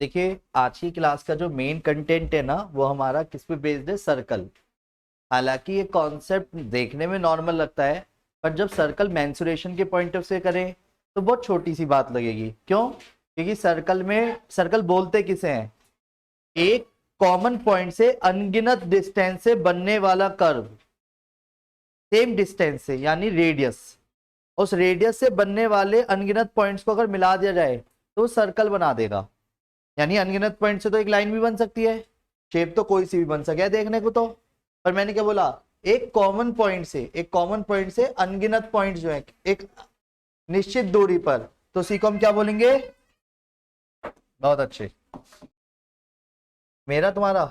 देखिए, आज की क्लास का जो मेन कंटेंट है ना, वो हमारा किस पे बेस्ड है? सर्कल। हालांकि ये कॉन्सेप्ट देखने में नॉर्मल लगता है, पर जब सर्कल मेंसुरेशन के पॉइंट ऑफ से करें तो बहुत छोटी सी बात लगेगी। क्यों? क्योंकि सर्कल बोलते किसे हैं? एक कॉमन पॉइंट से अनगिनत डिस्टेंस से बनने वाला कर्व, सेम डिस्टेंस से यानी रेडियस, उस रेडियस से बनने वाले अनगिनत पॉइंट्स को अगर मिला दिया जाए तो सर्कल बना देगा। यानी अनगिनत पॉइंट से तो एक लाइन भी बन सकती है, शेप तो कोई सी भी बन सके देखने को तो। पर मैंने क्या बोला? एक कॉमन पॉइंट से अनगिनत पॉइंट जो है एक निश्चित दूरी पर, तो उसी को हम क्या बोलेंगे? बहुत अच्छे। मेरा तुम्हारा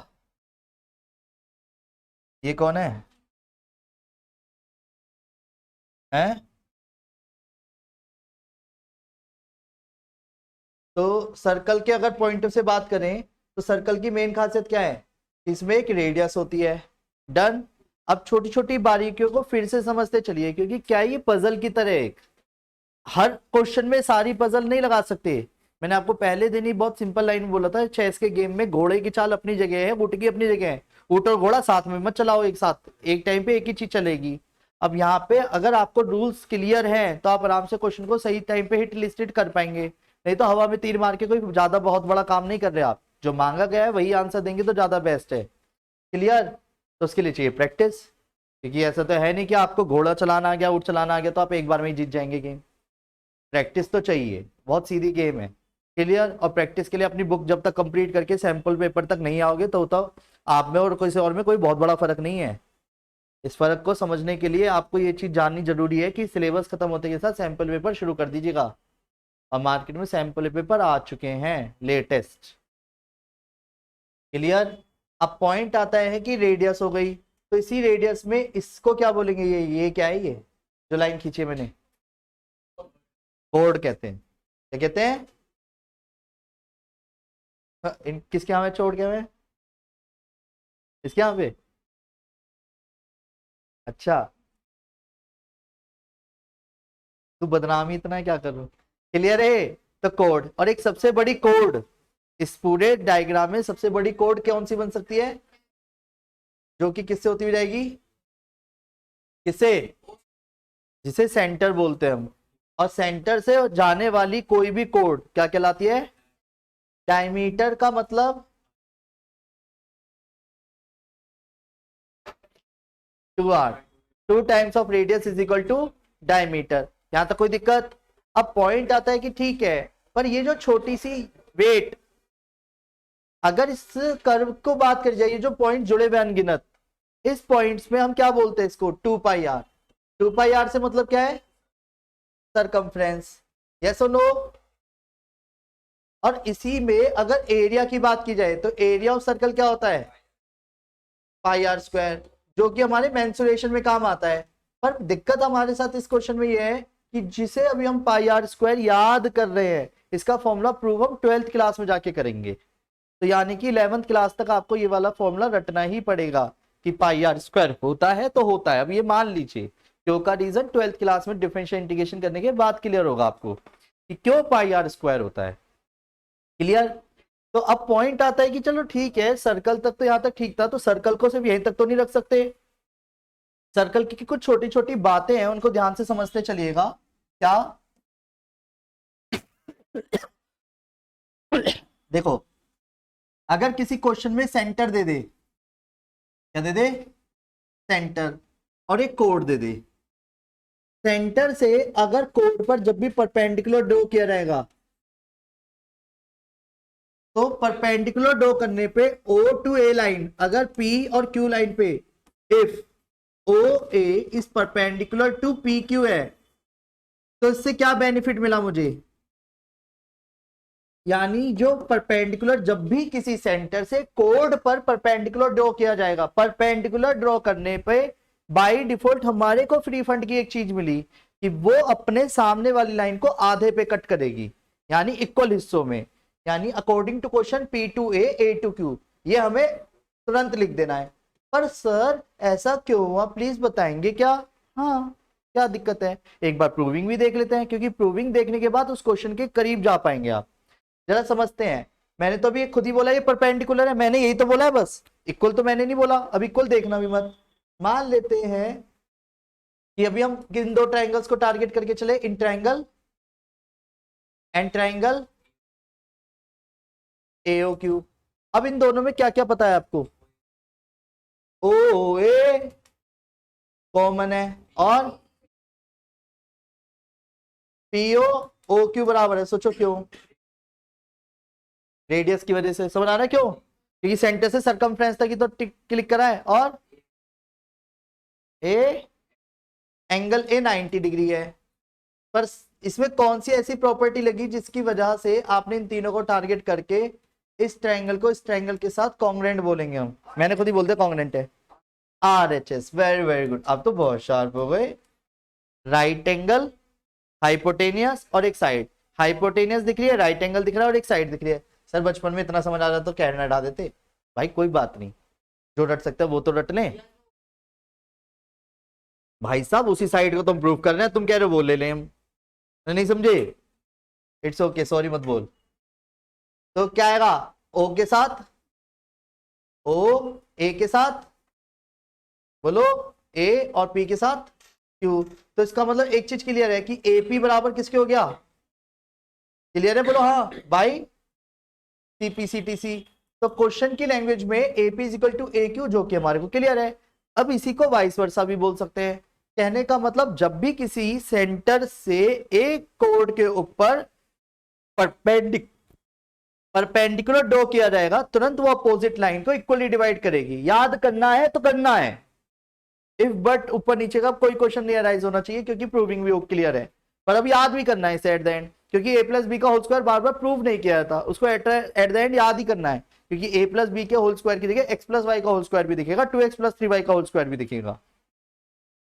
ये कौन है? हैं? तो सर्कल के अगर पॉइंट से बात करें तो सर्कल की मेन खासियत क्या है? इसमें एक रेडियस होती है। डन। अब छोटी छोटी बारीकियों को फिर से समझते चलिए, क्योंकि क्या ये पजल की तरह एक हर क्वेश्चन में सारी पजल नहीं लगा सकते। मैंने आपको पहले दिन ही बहुत सिंपल लाइन में बोला था, चेस के गेम में घोड़े की चाल अपनी जगह है, ऊँट की अपनी जगह है। ऊँट और घोड़ा साथ में मत चलाओ, एक साथ एक टाइम पे एक ही चीज चलेगी। अब यहाँ पे अगर आपको रूल्स क्लियर हैं तो आप आराम से क्वेश्चन को सही टाइम पे हिट लिस्टेड कर पाएंगे। नहीं तो हवा में तीर मार के कोई ज्यादा बहुत बड़ा काम नहीं कर रहे आप, जो मांगा गया है वही आंसर देंगे तो ज्यादा बेस्ट है। क्लियर? तो उसके लिए चाहिए प्रैक्टिस, क्योंकि ऐसा तो है नहीं कि आपको घोड़ा चलाना आ गया, ऊँट चलाना आ गया तो आप एक बार में ही जीत जाएंगे गेम। प्रैक्टिस तो चाहिए, बहुत सीधी गेम है। क्लियर? और प्रैक्टिस के लिए अपनी बुक जब तक कंप्लीट करके सैंपल पेपर तक नहीं आओगे तो आप में और किसी और में कोई बहुत बड़ा फर्क नहीं है। इस फर्क को समझने के लिए आपको ये चीज जाननी जरूरी है कि सिलेबस खत्म होते के साथ सैंपल पेपर शुरू कर दीजिएगा, और मार्केट में सैंपल पेपर आ चुके हैं लेटेस्ट। क्लियर? अब पॉइंट आता है कि रेडियस हो गई, तो इसी रेडियस में इसको क्या बोलेंगे? ये क्या है? ये जो लाइन खींची है मैंने, कोड कहते हैं। क्या कहते हैं? किसके यहाँ पे छोड़ गया मैं? इसके यहाँ पे? अच्छा, तू बदनामी इतना है, क्या करूं? क्लियर है? तो कोड, और एक सबसे बड़ी कोड इस पूरे डायग्राम में, सबसे बड़ी कोड कौन सी बन सकती है? जो कि किससे होती हुई जाएगी? किससे? जिसे सेंटर बोलते हैं हम। और सेंटर से जाने वाली कोई भी कोड क्या कहलाती है? डायमीटर का मतलब 2r, 2 times of radius is equal to diameter. यहां तक कोई दिक्कत? अब पॉइंट आता है कि ठीक है, पर ये जो छोटी सी वेट, अगर इस कर्व को बात करी जाए, जो पॉइंट जुड़े हुए अनगिनत, इस पॉइंट्स में हम क्या बोलते हैं इसको? 2πr। 2πr से मतलब क्या है? सरकमफ्रेंस। यस और नो? और इसी में अगर एरिया की बात की जाए तो एरिया ऑफ सर्कल क्या होता है? πr², जो कि हमारे मेंसुरेशन में काम आता है। पर दिक्कत हमारे साथ इस क्वेश्चन में यह है कि जिसे अभी हम πr² याद कर रहे हैं, इसका फॉर्मूला प्रूव हम 12th क्लास में जाके करेंगे। तो यानी कि 11th क्लास तक आपको ये वाला फॉर्मूला रटना ही पड़ेगा कि πr² होता है तो होता है। अब ये मान लीजिए, क्यों का रीजन 12th क्लास में डिफरेंशियल इंटीग्रेशन करने के बाद क्लियर होगा आपको कि क्यों πr² होता है। क्लियर? तो अब पॉइंट आता है कि चलो ठीक है, सर्कल तक तो यहां तक ठीक था, तो सर्कल को सिर्फ यहीं तक तो नहीं रख सकते। सर्कल की कुछ छोटी छोटी बातें हैं, उनको ध्यान से समझते चलिएगा। क्या? देखो, अगर किसी क्वेश्चन में सेंटर दे दे, क्या दे दे? सेंटर, और एक कोड दे दे। सेंटर से अगर कोड पर जब भी परपेंडिकुलर ड्रॉ किया जाएगा, तो परपेंडिकुलर ड्रॉ करने पे O टू A लाइन, अगर P और Q लाइन पे if OA is perpendicular to PQ है, तो इससे क्या बेनिफिट मिला मुझे? यानी जो परपेंडिकुलर, जब भी किसी सेंटर से कोड पर परपेंडिकुलर ड्रॉ किया जाएगा, परपेंडिकुलर ड्रॉ करने पे बाय डिफॉल्ट हमारे को फ्री फंड की एक चीज मिली कि वो अपने सामने वाली लाइन को आधे पे कट करेगी, यानी इक्वल हिस्सों में। यानी according to question P to A to Q, ये हमें तुरंत लिख देना है। पर सर ऐसा क्यों हुआ, प्लीज बताएंगे क्या? हाँ, क्या दिक्कत है? एक बार प्रूविंग भी देख लेते हैं, क्योंकि प्रूविंग देखने के बाद उस क्वेश्चन के करीब जा पाएंगे आप। जरा समझते हैं। मैंने तो अभी खुद ही बोला ये परपेंडिकुलर है, मैंने यही तो बोला है बस, इक्वल तो मैंने नहीं बोला। अब इक्वल देखना भी मत। मान लेते हैं कि अभी हम इन दो ट्राइंगल्स को टारगेट करके चले, in triangle and triangle AOQ। अब इन दोनों में क्या क्या पता है आपको? OA कॉमन है और PO OQ बराबर है। सोचो क्यों? रेडियस की वजह से। समझ आ रहा है क्यों? क्योंकि सेंटर से सरकमफ्रेंस तक ही तो क्लिक करा है, और एंगल A 90 डिग्री है। पर इसमें कौन सी ऐसी प्रॉपर्टी लगी जिसकी वजह से आपने इन तीनों को टारगेट करके इस ट्रायंगल को इस ट्रायंगल के साथ कॉन्ग्रेंट बोलेंगे हम? मैंने खुद ही बोलते कॉन्ग्रेंट है। RHS, वेरी वेरी गुड, आप तो बहुत शार्प हो गए। राइट एंगल, हाइपोटेनियस और एक साइड। हाइपोटेनियस दिख रही है, राइट एंगल दिख रहा है और एक साइड दिख रही है। सर बचपन में इतना समझ आ रहा तो कहना हटा देते। भाई कोई बात नहीं, जो रट सकता है वो तो रट लें। भाई साहब उसी साइड को तुम प्रूव कर रहे हैं, तुम कह रहे हो बोल ले लें हम। नहीं समझे? इट्स ओके, सॉरी मत बोल। तो क्या आएगा? O के साथ O, A के साथ बोलो A और P के साथ Q। तो इसका मतलब एक चीज क्लियर है कि AP बराबर किसके हो गया? क्लियर है? बोलो हाँ बाई CPCTC। तो क्वेश्चन की लैंग्वेज में AP is equal to AQ, जो कि हमारे को क्लियर है। अब इसी को वाइस वर्सा भी बोल सकते हैं। कहने का मतलब जब भी किसी सेंटर से एक कोड के ऊपर परपेंडिकुलर ड्रॉ किया जाएगा, तुरंत वो अपोजिट लाइन को इक्वली डिवाइड करेगी। याद करना है तो करना है। इफ बट ऊपर नीचे का कोई क्वेश्चन नहीं अराइज होना चाहिए, क्योंकि प्रूविंग भी क्लियर है। पर अब याद भी करना है इसे एट द एंड, क्योंकि A प्लस बी का होल स्क्वायर बार बार प्रूव नहीं किया था, उसको एट द एंड याद ही करना है। क्योंकि A प्लस बी के होल स्क्वायर की जगह x प्लस वाई का होल स्क्वायर भी दिखेगा, 2x प्लस 3y का होल स्क्वायर भी दिखेगा।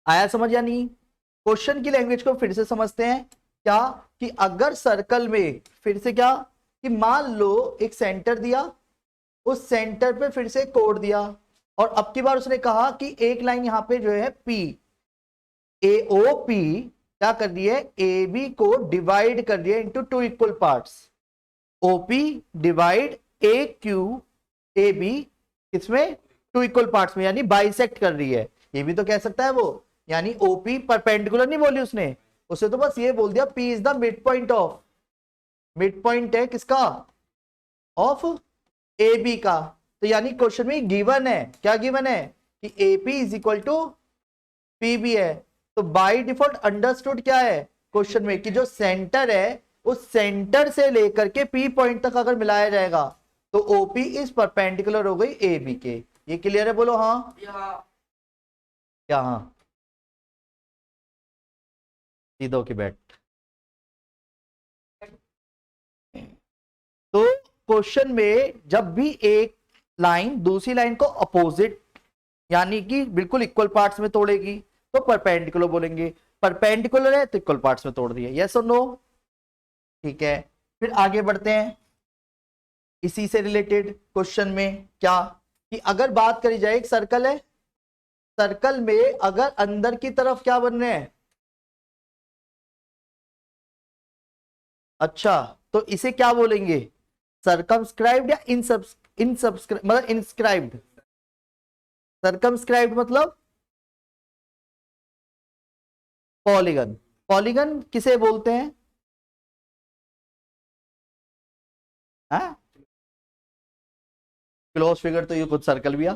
आया समझ या नहीं? क्वेश्चन की लैंग्वेज को फिर से समझते हैं। क्या कि अगर सर्कल में फिर से क्या कि मान लो एक सेंटर दिया, उस सेंटर पे फिर से कोड दिया, और अब की बार उसने कहा कि एक लाइन यहां पे जो है P AOP क्या कर रही है? AB को डिवाइड कर दिया into two equal parts. OP divide AQAB किसमें? टू इक्वल पार्ट्स में, यानी बाइसेक्ट कर रही है। ये भी तो कह सकता है वो, यानी OP परपेंडिकुलर नहीं बोली उसने, उसे तो बस ये बोल दिया P is the mid point of, mid point है किसका? ऑफ AB का। तो यानी क्वेश्चन में गिवन है, क्या गिवन है? कि AP is equal to PB है। तो बाय डिफॉल्ट अंडरस्टूड क्या है क्वेश्चन में? कि जो सेंटर है उस सेंटर से लेकर के P पॉइंट तक अगर मिलाया जाएगा तो OP इज परपेंडिकुलर हो गई AB के। ये क्लियर है? बोलो हाँ। क्या हाँ? सीधो की बैठ। तो क्वेश्चन में जब भी एक लाइन दूसरी लाइन को अपोजिट यानी कि बिल्कुल इक्वल पार्ट्स में तोड़ेगी तो परपेंडिकुलर बोलेंगे। परपेंडिकुलर है तो इक्वल पार्ट्स में तोड़ दिया। यस और नो? ठीक है, फिर आगे बढ़ते हैं। इसी से रिलेटेड क्वेश्चन में क्या कि अगर बात करी जाए, एक सर्कल है, सर्कल में अगर अंदर की तरफ क्या बन रहे हैं? अच्छा, तो इसे क्या बोलेंगे? सर्कमस्क्राइब्ड या इनसब्सक्राइब मतलब इंस्क्राइब्ड? सर्कमस्क्राइब्ड मतलब पॉलीगन। पॉलीगन किसे बोलते हैं? हाँ, क्लोज फिगर तो ये कुछ सर्कल भी आ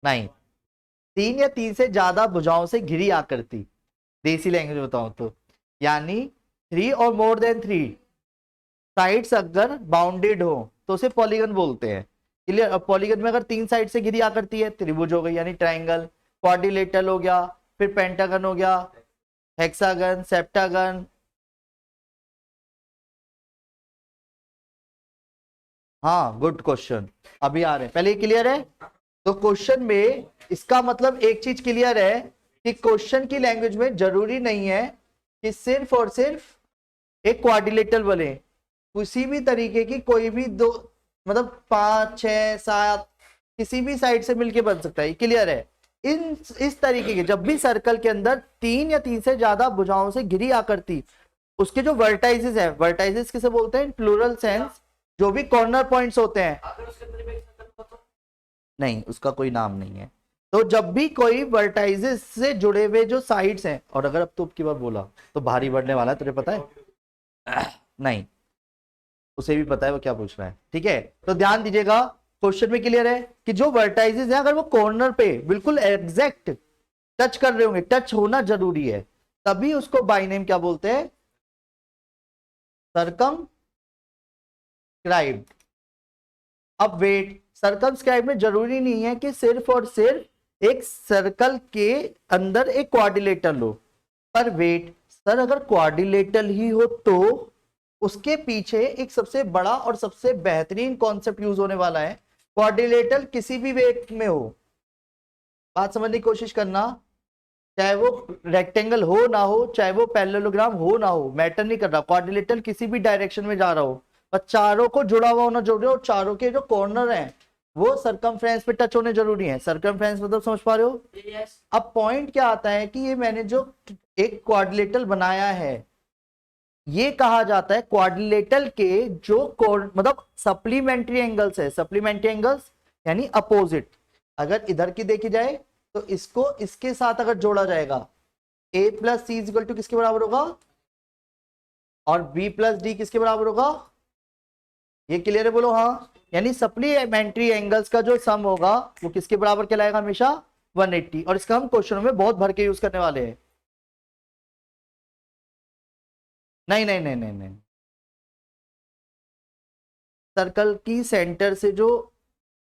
नहीं। तीन या तीन से ज्यादा भुजाओं से घिरी आकृति, देसी लैंग्वेज बताऊं तो, यानी 3 और मोर देन 3 साइड्स अगर बाउंडेड हो तो उसे पॉलीगन बोलते हैं। क्लियर? अब पॉलीगन में अगर 3 साइड से घिरी आकृति है, त्रिभुज हो गई यानी ट्राइंगल, क्वाड्रिलेटरल हो गया, फिर पेंटागन हो गया, हेक्सागन, सेप्टागन। हाँ गुड क्वेश्चन, अभी आ रहे हैं, पहले क्लियर है? तो क्वेश्चन में इसका मतलब एक चीज क्लियर है कि क्वेश्चन की लैंग्वेज में जरूरी नहीं है कि सिर्फ और सिर्फ एक क्वाड्रिलेटरल बने, किसी भी तरीके की कोई भी दो मतलब 5 6 7 किसी भी साइड से मिलके बन सकता है। क्लियर है? इस तरीके के जब भी सर्कल के अंदर 3 या 3 से ज्यादा भुजाओं से घिरी आकृति उसके जो वर्टाइजेस है, वर्टाइजेस किसे बोलते हैं प्लूरल सेंस, जो भी कॉर्नर पॉइंट्स होते हैं, नहीं उसका कोई नाम नहीं है। तो जब भी कोई वर्टाइजेस से जुड़े हुए जो साइड्स हैं, और अगर अब तो की बार बोला तो भारी बढ़ने वाला है, तुझे पता है नहीं, उसे भी पता है वो क्या पूछ रहा है, ठीक है। तो ध्यान दीजिएगा, क्वेश्चन में क्लियर है कि जो वर्टाइजेस है अगर वो कॉर्नर पे बिल्कुल एग्जैक्ट टच कर रहे होंगे, टच होना जरूरी है, तभी उसको बाय नेम क्या बोलते हैं, सर्कमस्क्राइब। अब वेट, सर्कमस्क्राइब में जरूरी नहीं है कि सिर्फ और सिर्फ एक सर्कल के अंदर एक क्वाड्रिलेटरल हो, पर वेट सर अगर क्वाड्रिलेटरल ही हो तो उसके पीछे एक सबसे बड़ा और सबसे बेहतरीन कॉन्सेप्ट यूज होने वाला है। क्वाड्रिलेटरल किसी भी वे में हो, बात समझने की कोशिश करना, चाहे वो रेक्टेंगल हो ना हो, चाहे वो पैरेललोग्राम हो ना हो, मैटर नहीं कर रहा, क्वाड्रिलेटरल किसी भी डायरेक्शन में जा रहा हो, पर चारों को जुड़ा हुआ होना जरूरी है, और चारों के जो कॉर्नर हैं वो सर्कमफ्रेंस पे टच होने जरूरी है। सर्कमफ्रेंस मतलब समझ पा रहे हो? yes. अब पॉइंट क्या आता है कि ये मैंने जो एक क्वाड्रिलेटरल बनाया है, ये कहा जाता है क्वाड्रिलेटरल के जो मतलब सप्लीमेंट्री एंगल्स है, सप्लीमेंट्री एंगल्स यानी अपोजिट, अगर इधर की देखी जाए तो इसको इसके साथ अगर जोड़ा जाएगा, a plus C equal to किसके बराबर होगा, और b प्लस डी किसके बराबर होगा, ये क्लियर है बोलो हाँ। यानी सप्लीमेंट्री एंगल्स का जो सम होगा वो किसके बराबर कहलाएगा, हमेशा 180, और इसका हम क्वेश्चनों में बहुत भर के यूज करने वाले हैं। नहीं नहीं नहीं नहीं नहीं, सर्कल की सेंटर से जो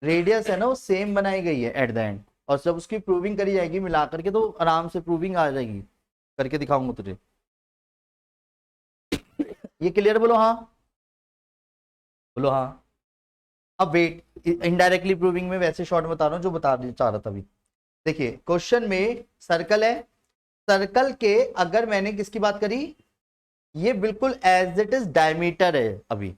रेडियस है ना वो सेम बनाई गई है एट द एंड, और जब उसकी प्रूविंग करी जाएगी मिला करके तो आराम से प्रूविंग आ जाएगी, करके दिखाऊंगा तुझे। ये क्लियर बोलो हाँ, बोलो हाँ। अब वेट, इनडायरेक्टली प्रूविंग में वैसे शॉर्ट बता रहा हूँ जो बता चाह रहा था अभी। देखिए क्वेश्चन में सर्कल है, सर्कल के अगर मैंने किसकी बात करी, ये बिल्कुल एज इट इज डायमीटर है अभी,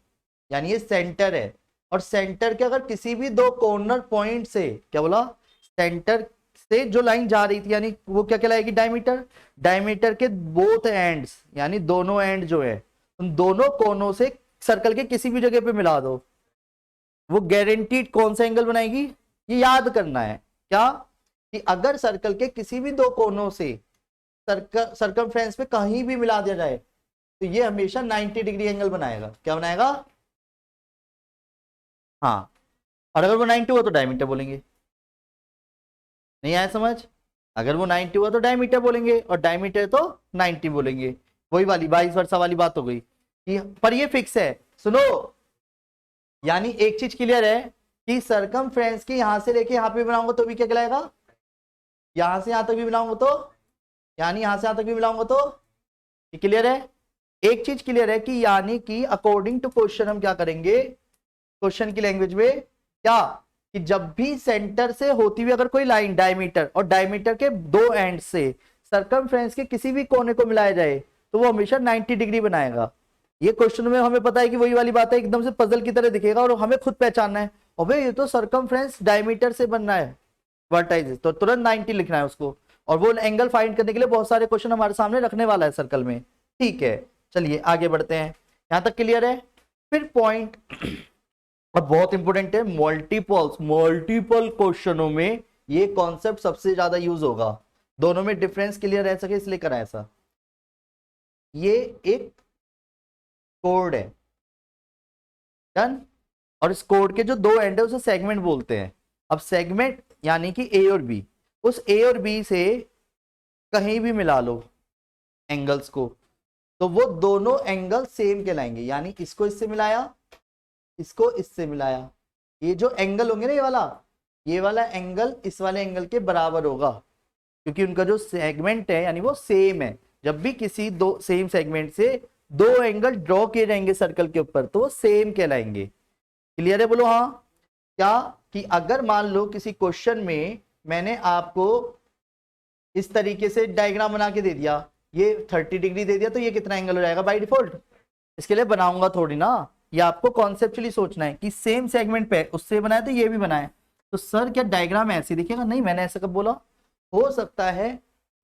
यानी ये सेंटर है, और सेंटर के अगर किसी भी दो कॉर्नर पॉइंट से, क्या बोला, सेंटर से जो लाइन जा रही थी यानी वो क्या कहलाएगी, डायमीटर। डायमीटर के बोथ एंड्स यानी दोनों एंड जो है उन दोनों कोनों से सर्कल के किसी भी जगह पे मिला दो, वो गारंटीड कौन सा एंगल बनाएगी, ये याद करना है क्या, कि अगर सर्कल के किसी भी दो कोनों से सर्कमफ्रेंस पे कहीं भी मिला दिया जाए तो ये हमेशा 90 डिग्री एंगल बनाएगा। क्या बनाएगा, हाँ, और अगर वो 90 हुआ तो डायमीटर बोलेंगे। नहीं आया समझ, अगर वो 90 हुआ तो डायमीटर बोलेंगे, और डायमीटर तो 90 बोलेंगे, वही वाली 22 वर्षा वाली बात हो गई। पर ये फिक्स है, सुनो, यानी एक चीज क्लियर है कि सर्कमफ्रेंस की यहां से लेके यहां पे बनाऊंगा तो भी क्या कहलाएगा, यहां से यहां तक भी बनाऊंगा तो, यानी यहां से यहां तक भी मिलाऊंगा तो, ये क्लियर है। एक चीज क्लियर है कि यानी कि अकॉर्डिंग टू क्वेश्चन हम क्या करेंगे, क्वेश्चन की लैंग्वेज में क्या, कि जब भी सेंटर से होती हुई अगर कोई लाइन डायमीटर और डायमीटर के दो एंड से सर्कमफ्रेंस के किसी भी कोने को मिलाया जाए तो वो हमेशा 90 डिग्री बनाएगा। ये क्वेश्चन में हमें पता है कि वही वाली बात है, एकदम से पजल की तरह दिखेगा और हमें खुद पहचानना है, और भाई ये तो सर्कमफ्रेंस डायमीटर से बनना है वर्टाइजेस, तो तुरंत 90 लिखना है उसको, और वो एंगल फाइंड करने के लिए बहुत सारे क्वेश्चन हमारे सामने रखने वाला है सर्कल में, ठीक है। चलिए आगे बढ़ते हैं, यहां तक क्लियर है। फिर पॉइंट और बहुत इंपॉर्टेंट है, मल्टीपल्स, मल्टीपल क्वेश्चनों में ये कॉन्सेप्ट सबसे ज्यादा यूज होगा, दोनों में डिफरेंस क्लियर रह सके इसलिए करा ऐसा। ये एक कोड है, डन, और इस कोड के जो दो एंड है उसे सेगमेंट बोलते हैं। अब सेगमेंट यानी कि ए और बी, उस ए और बी से कहीं भी मिला लो एंगल्स को तो वो दोनों एंगल सेम कहलाएंगे, यानी इसको इससे मिलाया, इसको इससे मिलाया, ये जो एंगल होंगे ना ये वाला एंगल इस वाले एंगल के बराबर होगा, क्योंकि उनका जो सेगमेंट है यानी वो सेम है। जब भी किसी दो सेम सेगमेंट से दो एंगल ड्रॉ किए जाएंगे सर्कल के ऊपर तो वो सेम कहलाएंगे। क्लियर है बोलो हाँ। क्या कि अगर मान लो किसी क्वेश्चन में मैंने आपको इस तरीके से डायग्राम बना के दे दिया, ये 30 डिग्री दे दिया, तो ये कितना एंगल हो जाएगा बाय डिफॉल्ट, इसके लिए बनाऊंगा थोड़ी ना, ये आपको कॉन्सेप्चुअली सोचना है कि सेम सेगमेंट पे उससे बनाया तो ये भी बनाए, तो सर क्या डायग्राम ऐसे दिखेगा, नहीं मैंने ऐसा कब बोला, हो सकता है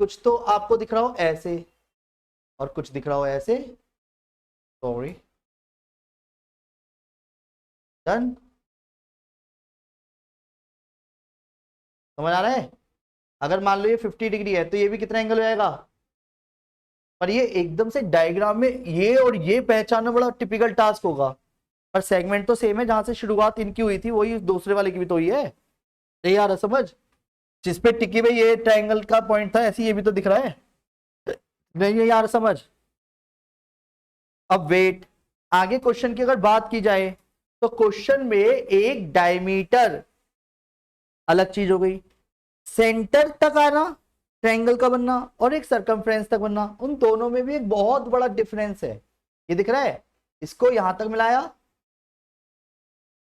कुछ तो आपको दिख रहा हो ऐसे और कुछ दिख रहा हो ऐसे, सॉरी, डन। समझ आ रहा है? अगर मान लो ये 50 डिग्री है तो ये भी कितना एंगल हो जाएगा। पर ये एकदम से डायग्राम में ये और ये पहचानना बड़ा टिपिकल टास्क होगा, पर सेगमेंट तो सेम है, जहां से शुरुआत इनकी हुई थी वही दूसरे वाले की भी तो हुई है। ये यार समझ, जिस पे टिकी हुई ये ट्रायंगल का पॉइंट था, ऐसे ये भी तो दिख रहा है। नहीं है यार समझ। अब वेट, आगे क्वेश्चन की अगर बात की जाए तो क्वेश्चन में एक डायमीटर अलग चीज हो गई, सेंटर तक आना ट्रायंगल का बनना और एक सरकमफ्रेंस तक बनना, उन दोनों में भी एक बहुत बड़ा डिफरेंस है। ये दिख रहा है, इसको यहां तक मिलाया,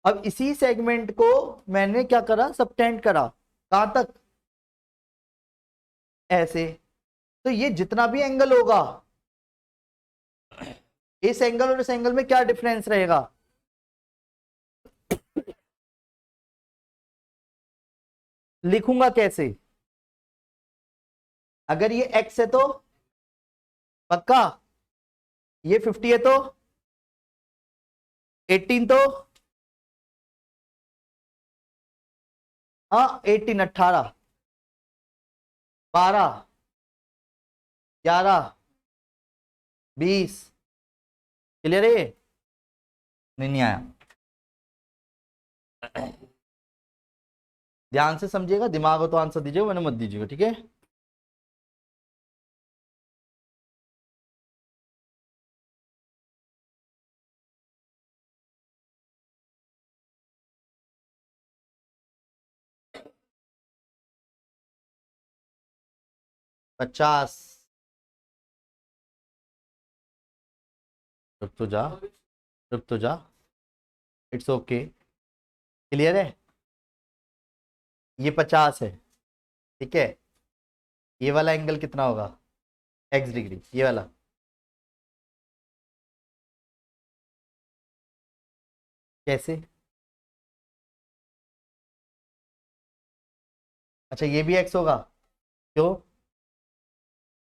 अब इसी सेगमेंट को मैंने क्या करा, सबटेंड करा, कहां तक, ऐसे। तो ये जितना भी एंगल होगा, इस एंगल और इस एंगल में क्या डिफरेंस रहेगा, लिखूंगा कैसे। अगर ये x है तो पक्का, ये 50 है तो 18 तो, हाँ 18, 18, 12, 11, 20, क्लियर है ये? नहीं आया, ध्यान से समझिएगा, दिमाग हो तो आंसर दीजिएगा, वरना मत दीजिएगा, ठीक है। पचास, रुक तो जा, रुक तो जा, इट्स ओके, क्लियर है। ये 50 है, ठीक है। ये वाला एंगल कितना होगा, x डिग्री, ये वाला। कैसे, अच्छा ये भी x होगा, क्यों,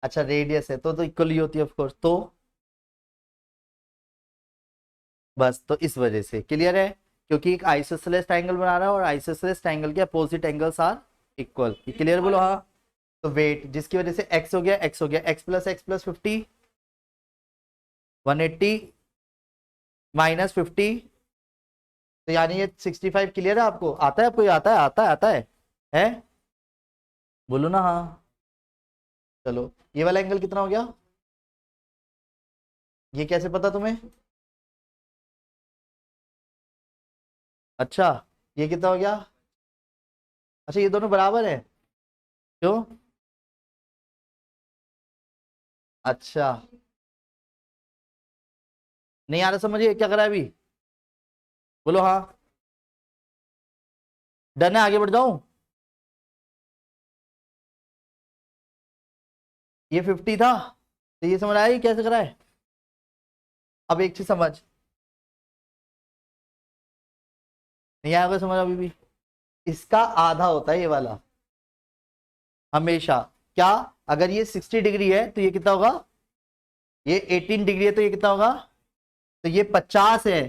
अच्छा रेडियस है तो इक्वल ही होती है ऑफ कोर्स, तो बस तो इस वजह से, क्लियर है, क्योंकि एक आइसोसेलेस ट्रायंगल बना रहा है और आइसोसेलेस ट्रायंगल के opposite angles are equal, clear बोलो हाँ। तो वेट, जिसकी वजह से x हो गया, x हो गया, x प्लस 50, 180 माइनस 50, तो यानी ये 65, क्लियर है आपको, आता है आपको, ये आता है, आता है, आता है बोलो ना हाँ। चलो ये वाला एंगल कितना हो गया, ये कैसे पता तुम्हें, अच्छा ये कितना हो गया, अच्छा ये दोनों बराबर है, क्यों, अच्छा नहीं आ रहा समझिए क्या करा है अभी, बोलो हाँ। डन है, आगे बढ़ जाऊं, ये 50 था, तो ये समझ आया ये कैसे करा है। अब एक चीज समझ, नहीं आया होगा समझ अभी भी, इसका आधा होता है ये वाला हमेशा, क्या, अगर ये 60 डिग्री है तो ये कितना होगा, ये 18 डिग्री है तो ये कितना होगा, तो ये 50 है,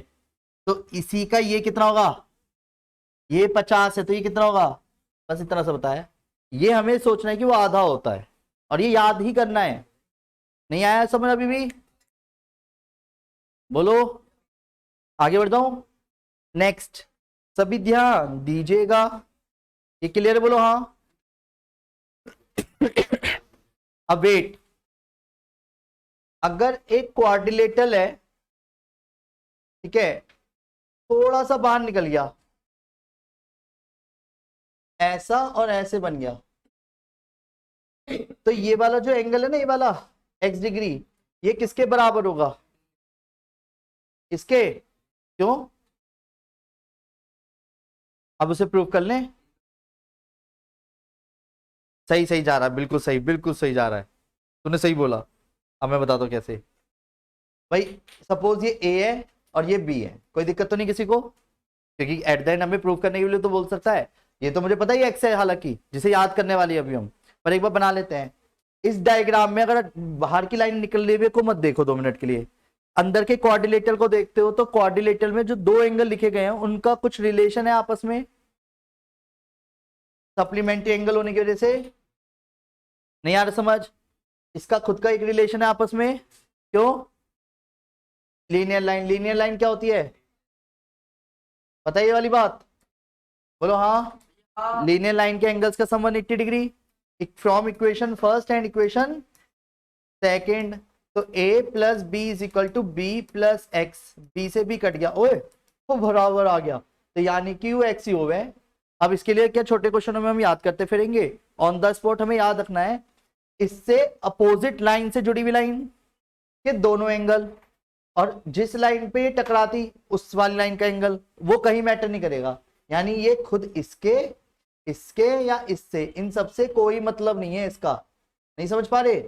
तो इसी का ये कितना होगा, ये 50 है तो ये कितना होगा, बस इतना सा बताया। ये हमें सोचना है कि वो आधा होता है और ये याद ही करना है। नहीं आया समझ अभी भी, बोलो, आगे बढ़ता हूं, नेक्स्ट, सभी ध्यान दीजिएगा, ये क्लियर है बोलो हाँ। अब वेट, अगर एक क्वाड्रिलेटरल है, ठीक है, थोड़ा सा बाहर निकल गया, ऐसा और ऐसे बन गया, तो ये वाला जो एंगल है ना, ये वाला x डिग्री, ये किसके बराबर होगा, इसके, क्यों, अब उसे प्रूव कर लें, सही सही जा रहा है, बिल्कुल सही, बिल्कुल सही जा रहा है, तूने सही बोला। अब मैं बताता हूं कैसे, भाई सपोज ये a है और ये b है, कोई दिक्कत तो नहीं किसी को, क्योंकि एट द एंड हमें प्रूव करने के लिए तो बोल सकता है, ये तो मुझे पता ही x है हालांकि, जिसे याद करने वाली है अभी हम, पर एक बार बना लेते हैं। इस डायग्राम में अगर बाहर की लाइन निकल रही है को मत देखो 2 मिनट के लिए, अंदर के क्वाड्रिलेटरल को देखते हो तो क्वाड्रिलेटरल में जो दो एंगल लिखे गए हैं उनका कुछ रिलेशन है आपस में, सप्लीमेंट्री एंगल होने की वजह से। नहीं आ रहा समझ? इसका खुद का एक रिलेशन है आपस में। क्यों? Linear line. लीनियर लाइन क्या होती है पता है ये वाली बात? बोलो हाँ। लीनियर लाइन के एंगल्स का sum 180 degree from equation first and equation second. तो a plus B is equal to B plus X. B से बी कट गया, ओए वो बराबर आ गया, तो यानी कि वो एक्स ही हो गए। अब इसके लिए क्या छोटे क्वेश्चनों में हम याद करते फिरेंगे, ऑन द स्पॉट हमें याद रखना है इससे अपोजिट लाइन से जुड़ी हुई लाइन के दोनों एंगल, और जिस लाइन पे ये टकराती उस वाली लाइन का एंगल, वो कहीं मैटर नहीं करेगा। यानी ये खुद इसके इसके या इससे, इन सबसे कोई मतलब नहीं है इसका। नहीं समझ पा रहे?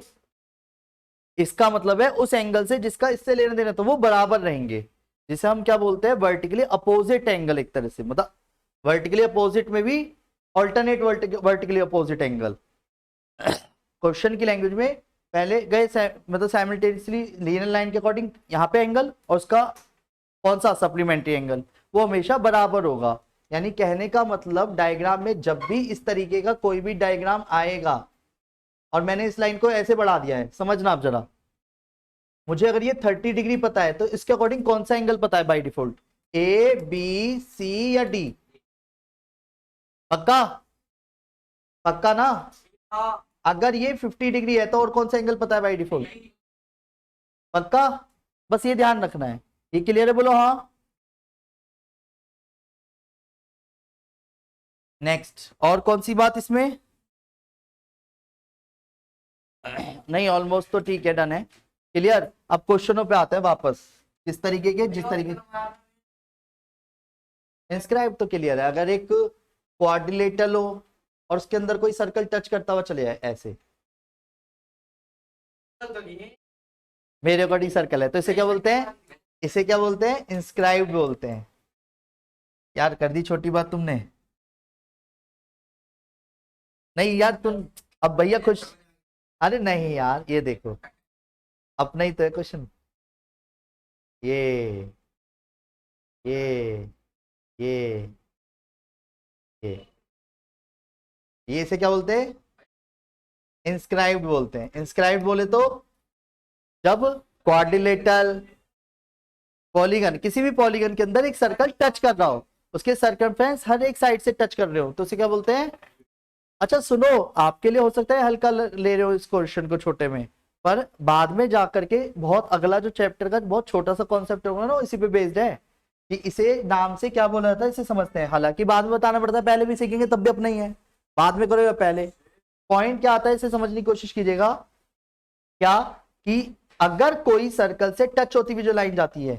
इसका मतलब है उस एंगल से जिसका इससे लेना देना, तो वो बराबर रहेंगे, जिसे हम क्या बोलते हैं वर्टिकली अपोजिट एंगल। एक तरह से मतलब वर्टिकली अपोजिट में भी alternate vertically opposite angle. Question की लैंग्वेज में पहले गए मतलब साइमल्टेनियसली लीनियर लाइन के अकॉर्डिंग यहाँ पे एंगल और उसका कौन सा सप्लीमेंट्री एंगल, वो हमेशा बराबर होगा। यानी कहने का मतलब डायग्राम में जब भी इस तरीके का कोई भी डायग्राम आएगा, और मैंने इस लाइन को ऐसे बढ़ा दिया है, समझना आप जरा, मुझे अगर ये 30 डिग्री पता है तो इसके अकॉर्डिंग कौन सा एंगल पता है by default, A B C या डी? पक्का? पक्का ना? अगर ये 50 डिग्री है तो और कौन सा एंगल पता है बाय डिफॉल्ट? पक्का? बस ये ध्यान रखना है। ये क्लियर है? बोलो हाँ। नेक्स्ट, और कौन सी बात इसमें? नहीं, ऑलमोस्ट तो ठीक है, डन है, क्लियर। अब क्वेश्चनों पे आते हैं वापस, किस तरीके के, जिस तरीके इंस्क्राइब तो क्लियर है। अगर एक क्वाड्रिलेटरल हो और उसके अंदर कोई सर्कल टच करता हुआ चले जाए ऐसे, मेरे अकॉर्डिंग सर्कल है, तो इसे क्या बोलते हैं? इसे क्या बोलते हैं? इंस्क्राइब्ड बोलते हैं। यार कर दी छोटी बात तुमने। नहीं यार तुम, अब भैया खुश, अरे नहीं यार ये देखो अपना ही तो है क्वेश्चन। ये ये ये ये ये इसे क्या बोलते हैं? इंस्क्राइब्ड बोलते हैं। इंस्क्राइब्ड बोले तो जब क्वाड्रिलेटरल पॉलीगन, किसी भी पॉलीगन के अंदर एक सर्कल टच कर रहा हो, उसके सर्कमफ्रेंस हर एक साइड से टच कर रहे हो, तो उसे क्या बोलते हैं? अच्छा सुनो, आपके लिए हो सकता है हल्का ले रहे हो इस क्वेश्चन को छोटे में, पर बाद में जाकर के बहुत अगला जो चैप्टर का बहुत छोटा सा कॉन्सेप्ट होगा ना, इसी पे बेस्ड है कि इसे नाम से क्या बोला जाता है, इसे समझते हैं। हालांकि बाद में बताना पड़ता है, पहले भी सीखेंगे तब भी अपना ही है, बाद में करो या पहले। पॉइंट क्या आता है इसे समझने की कोशिश कीजिएगा, क्या कि अगर कोई सर्कल से टच होती हुई जो लाइन जाती है,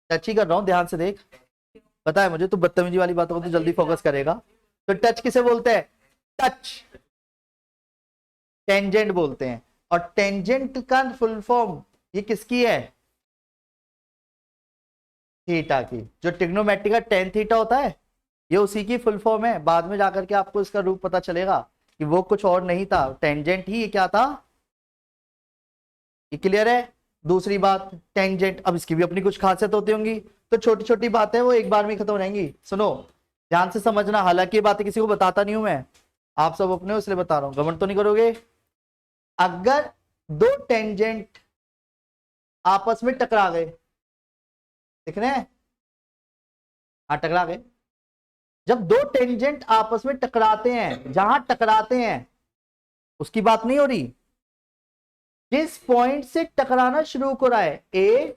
टच ही कर रहा हूं ध्यान से देख, पता है मुझे, तू बदतमीजी वाली बातों को तो जल्दी फोकस करेगा। तो टच किसे बोलते हैं? टच टेंजेंट बोलते हैं। और टेंजेंट का फुल फॉर्म ये किसकी है? थीटा की। जो ट्रिग्नोमेट्री का टेन थीटा होता है, ये उसी की फुल फॉर्म है। बाद में जाकर के आपको इसका रूप पता चलेगा कि वो कुछ और नहीं था, टेंजेंट ही क्या था। ये क्लियर है? दूसरी बात, टेंजेंट, अब इसकी भी अपनी कुछ खासियत होती होंगी, तो छोटी छोटी बातें वो एक बार में खत्म हो जाएंगी। सुनो ध्यान से समझना, हालांकि ये बातें किसी को बताता नहीं हूं मैं, आप सब अपने हो इसलिए बता रहा हूं, घमंड तो नहीं करोगे। अगर दो टेंजेंट आपस में टकरा गए, दिख रहे हैं? हाँ टकरा गए। जब दो टेंजेंट आपस में टकराते हैं, जहां टकराते हैं उसकी बात नहीं हो रही, जिस पॉइंट से टकराना शुरू हो रहा है, ए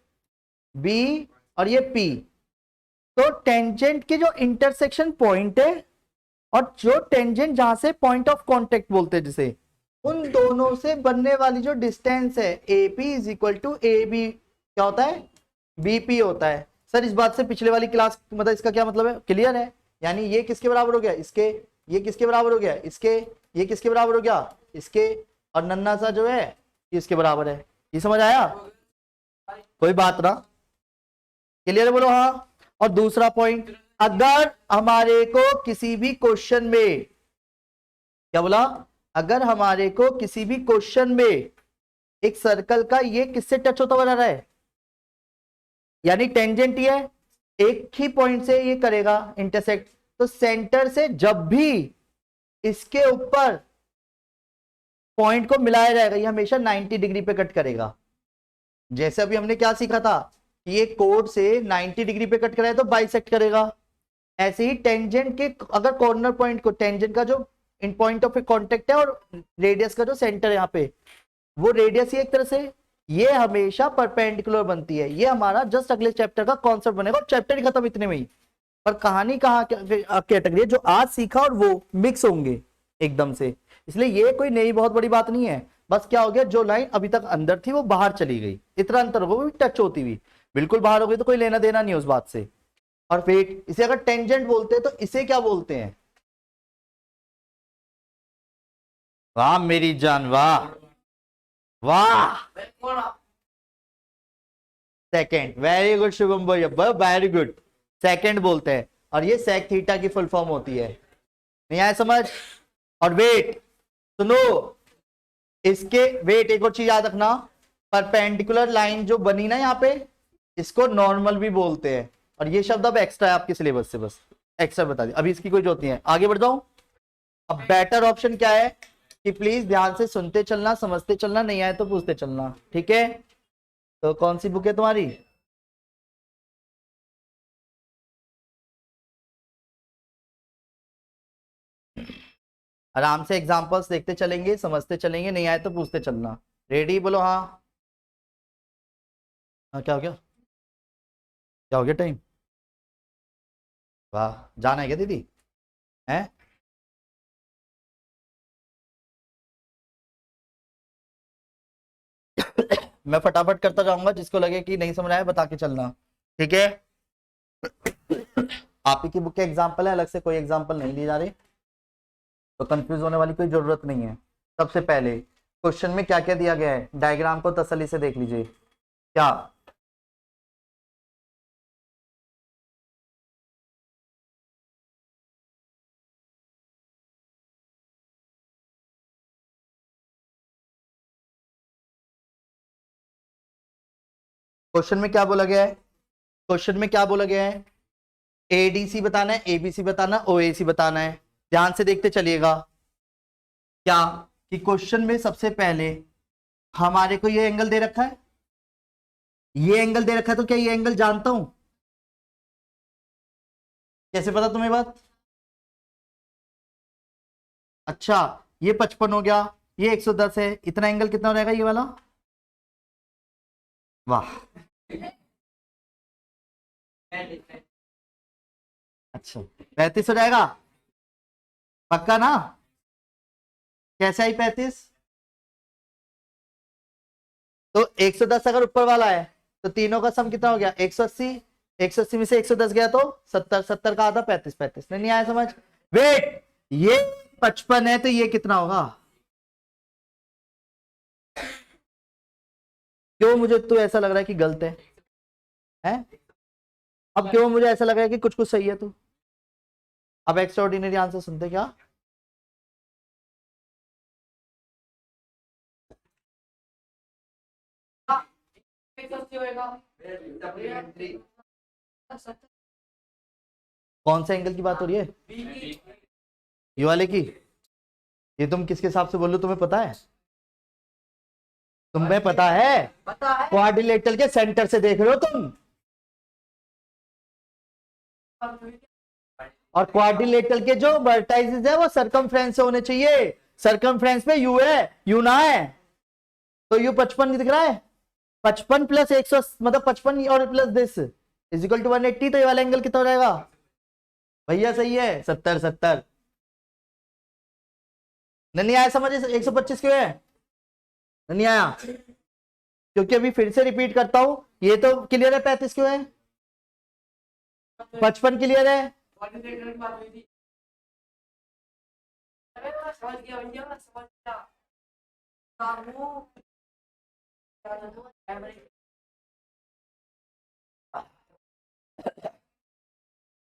बी और ये पी, तो टेंजेंट के जो इंटरसेक्शन पॉइंट है और जो टेंजेंट जहां से पॉइंट ऑफ कांटेक्ट बोलते हैं जिसे, उन दोनों से बनने वाली जो डिस्टेंस है AP is equal to AB क्या होता है? BP होता है। सर इस बात से पिछले वाली क्लास मतलब इसका क्या मतलब है? क्लियर है? यानी ये किसके बराबर हो गया? इसके। ये किसके बराबर हो गया? इसके। ये किसके बराबर हो गया? इसके। और नन्ना सा जो है ये इसके बराबर है। ये समझ आया? कोई बात ना? क्लियर है? बोलो हाँ। और दूसरा पॉइंट, अगर हमारे को किसी भी क्वेश्चन में, क्या बोला? अगर हमारे को किसी भी क्वेश्चन में एक सर्कल का ये किससे टच होता हुआ जा रहा है, यानी टेंजेंट ये है, एक ही पॉइंट से ये करेगा इंटरसेक्ट, तो सेंटर से जब भी इसके ऊपर पॉइंट को मिलाया जाएगा ये हमेशा 90 डिग्री पे कट करेगा। जैसे अभी हमने क्या सीखा था कि ये कोड से 90 डिग्री पे कट कराए तो बाइसेक्ट करेगा, ऐसे ही टेंजेंट के अगर कॉर्नर पॉइंट को, टेंजेंट का जो इन पॉइंट ऑफ कांटेक्ट है और रेडियस का जो सेंटर है यहाँ पे, वो रेडियस ही एक तरह से ये हमेशा परपेंडिकुलर बनती है। ये हमारा जस्ट अगले चैप्टर का कॉन्सेप्ट बनेगा और चैप्टर ही खत्म इतने में ही। पर कहानी कहाँ कैटेगरी है जो आज सीखा और वो मिक्स होंगे एकदम से, इसलिए ये कोई नई बहुत बड़ी बात नहीं है। बस क्या हो गया, जो लाइन अभी तक अंदर थी वो बाहर चली गई, इतना अंतर होगा, वो भी टच होती हुई, बिल्कुल बाहर हो गई तो कोई लेना देना नहीं उस बात से। और वेट, इसे अगर टेंजेंट बोलते हैं तो इसे क्या बोलते हैं, वाह मेरी जान वाह, वाह सेकंड, वेरी गुड शुभम भाई, वेरी गुड, सेकंड बोलते हैं। और ये सेक थीटा की फुल फॉर्म होती है, नहीं आया समझ। और वेट सुनो, इसके वेट एक और चीज याद रखना, परपेंडिकुलर लाइन जो बनी ना यहाँ पे, इसको नॉर्मल भी बोलते हैं। और ये शब्द अब एक्स्ट्रा है आपके सिलेबस से, बस एक्स्ट्रा बता दिया, अभी इसकी कोई जरूरत नहीं है। आगे बढ़ जाऊं, अब बेटर ऑप्शन क्या है कि प्लीज ध्यान से सुनते चलना, समझते चलना, नहीं आए तो पूछते चलना, ठीक है। तो कौन सी बुक है तुम्हारी, आराम से एग्जांपल्स देखते चलेंगे, समझते चलेंगे, नहीं आए तो पूछते चलना। रेडी बोलो हाँ। हाँ क्या हो गया, क्या हो गया टाइम, वाह जाना है क्या दीदी, हैं। मैं फटाफट करता जाऊंगा, जिसको लगे कि नहीं समझ आया बता के चलना, ठीक है। आप ही की बुक के एग्जाम्पल है, अलग से कोई एग्जाम्पल नहीं लिए जा रहे, तो कंफ्यूज होने वाली कोई जरूरत नहीं है। सबसे पहले क्वेश्चन में क्या क्या दिया गया है, डायग्राम को तसल्ली से देख लीजिए। क्या, क्वेश्चन में क्या बोला गया है, क्वेश्चन में क्या बोला गया है, एडीसी बताना है, एबीसी बताना, ओएसी बताना है। ध्यान से देखते चलिएगा। क्या कि क्वेश्चन में सबसे पहले हमारे को ये एंगल दे रखा है, ये एंगल दे रखा है, तो क्या ये एंगल जानता हूं, कैसे पता तुम्हें बात, अच्छा ये 55 हो गया, ये 110 है, इतना एंगल कितना हो रहेगा ये वाला, वाह, अच्छा 35 हो जाएगा, पक्का ना, कैसे आई 35, तो 110 अगर ऊपर वाला है तो तीनों का सम कितना हो गया 180, 180 में से 110 गया तो 70, 70 का आधा 35, 35 नहीं आया समझ। वेट, ये 55 है तो ये कितना होगा, क्यों मुझे तो ऐसा लग रहा है कि गलत है? अब क्यों मुझे ऐसा लग रहा है कि कुछ कुछ सही है तू, अब एक्स्ट्रा ऑर्डिनरी आंसर सुनते क्या, कौन से एंगल की बात हो रही है, ये वाले की, ये तुम किसके हिसाब से बोल रहे हो, तुम्हें पता है, तुम्हें पता है, क्वाड्रिलेटरल के सेंटर से देख रहे हो तुम, और क्वाड्रिलेटरल के जो वर्टाइसेस है वो सरकमफ्रेंस से होने चाहिए, सरकमफ्रेंस पे यू है, यू ना है, तो यू 55 दिख रहा है, 55 प्लस 100 मतलब 55 और plus this is equal to 180, तो ये वाला एंगल कितना हो जाएगा भैया, सही है 70, 70 नहीं आया समझ, 125 क्यों है, नहीं आया, क्योंकि अभी फिर से रिपीट करता हूं, ये तो क्लियर है 35 क्यों है, 55 क्लियर है,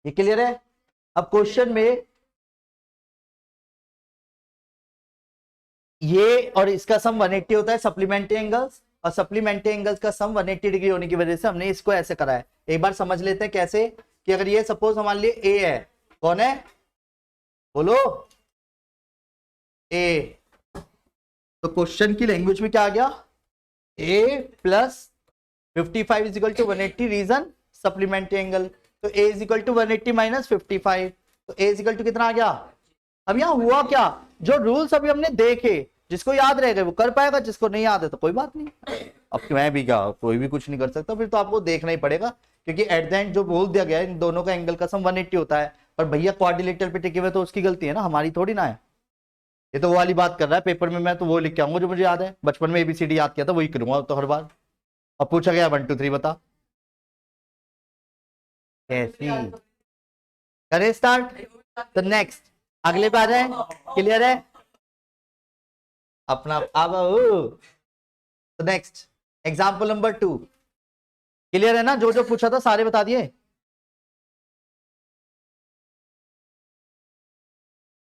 ये क्लियर है। अब क्वेश्चन में ये और इसका सम 180 होता है सप्लीमेंट्री एंगल्स, और सप्लीमेंट्री एंगल्स का सम 180 डिग्री होने की वजह से हमने इसको ऐसे करा है। एक बार समझ लेते हैं कैसे, कि अगर ये सपोज हमारे लिए ए है, कौन है बोलो, ए, तो क्वेश्चन की लैंग्वेज में क्या आ गया, A plus 55 is equal to 180, reason supplementary angle, तो A is equal to 180 minus 55, तो ए इज इक्वल टू कितना आ गया। अब यहाँ हुआ क्या, जो रूल्स अभी हमने देखे, जिसको याद रह गए वो कर पाएगा, जिसको नहीं याद है तो कोई बात नहीं। अब मैं भी क्या, कोई भी कुछ नहीं कर सकता, फिर तो आपको देखना ही पड़ेगा, क्योंकि एट द एंड जो बोल दिया गया है इन दोनों का एंगल का सम 180 होता है, पर भैया क्वाड्रिलेटरल पे टिके हुए तो उसकी गलती है ना, हमारी थोड़ी ना है। ये तो वो वाली बात कर रहा है, पेपर में मैं तो वो लिख के आऊंगा जो मुझे याद है, बचपन में एबीसीडी याद किया था वही करूंगा तो हर बार। अब पूछा गया 1 2 3 बता, कैसी करें स्टार्ट, तो नेक्स्ट अगले पे आ जाए, क्लियर है अपना। अब तो नेक्स्ट एग्जाम्पल नंबर 2, क्लियर है ना, जो जो पूछा था सारे बता दिए,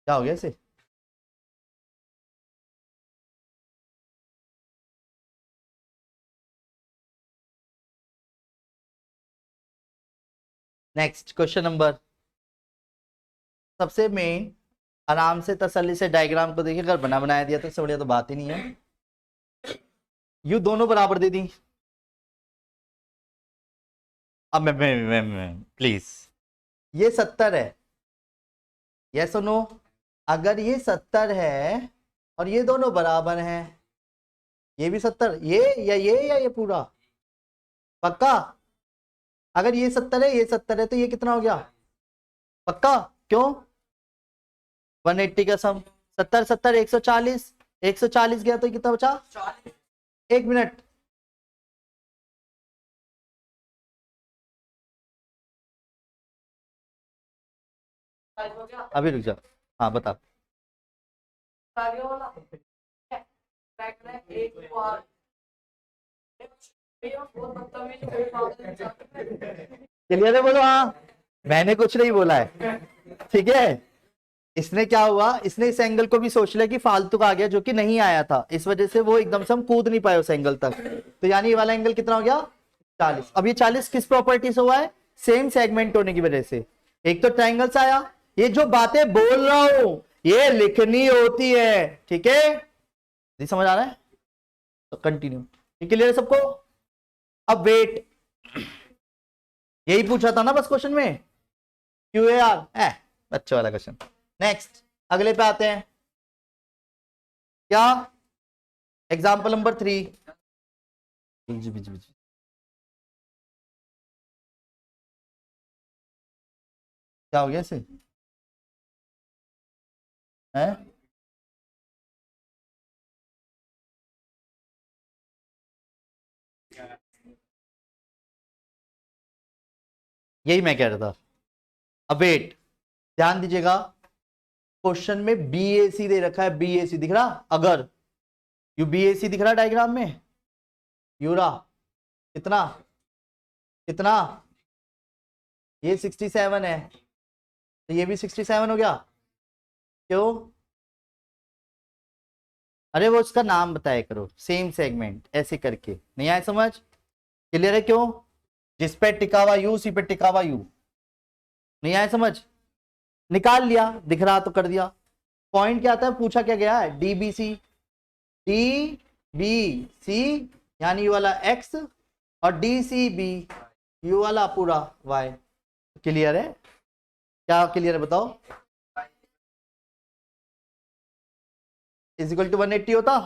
क्या हो गया इसे, नेक्स्ट क्वेश्चन नंबर, सबसे मेन, आराम से तसल्ली से डायग्राम को देखिए, अगर बना बनाया दिया तो इससे बढ़िया तो बात ही नहीं है। यू दोनों बराबर दे दी, अब मैं प्लीज, ये 70 है, यस और नो, अगर ये 70 है और ये दोनों बराबर हैं, ये भी 70, ये पूरा पक्का, अगर ये 70 है ये 70 है तो ये कितना हो गया पक्का, क्यों 180 का सम, 70 70 140, 140 गया तो कितना बचा, एक मिनट, अभी रुक जा, हाँ बता, क्लियर है बोलो हाँ, मैंने कुछ नहीं बोला है, ठीक है। इसने क्या हुआ, इसने इस एंगल को भी सोच लिया कि फालतू का आ गया जो कि नहीं आया था, इस वजह से वो एकदम से हम कूद नहीं पाए उस एंगल तक, तो यानी ये वाला एंगल कितना हो गया 40। अब ये 40 किस प्रॉपर्टी से हुआ है, सेम सेगमेंट होने की वजह से, एक तो ट्रायंगल से आया, ये जो बातें बोल रहा हूं ये लिखनी होती है, ठीक है, नहीं समझ आ रहा है तो कंटिन्यू, क्लियर है सबको। अब वेट, यही पूछा था ना बस क्वेश्चन में, क्यू ए आर, अच्छा वाला क्वेश्चन। नेक्स्ट अगले पे आते हैं, क्या एग्जाम्पल नंबर 3, क्या हो गया इसे है, यही मैं कह रहा था। अब वेट, ध्यान दीजिएगा, क्वेश्चन में बी ए सी दे रखा है, बी ए सी दिख रहा, अगर यू बी ए सी दिख रहा डायग्राम में, यूरा कितना कितना, ये 67 है, तो ये भी 67 हो गया, क्यों, अरे वो उसका नाम बताया करो, सेम सेगमेंट ऐसे करके, नहीं आया समझ, क्लियर है क्यों, जिस पे टिका हुआ यू उसी पे टिका हुआ यू, नहीं आया समझ, निकाल लिया, दिख रहा तो कर दिया। पॉइंट क्या आता है, पूछा क्या गया है, D B C, D B C यानी यू वाला एक्स, और डी सी बी यू वाला पूरा वाई, क्लियर है, क्या क्लियर है बताओ, इज इक्वल टू 180 होता,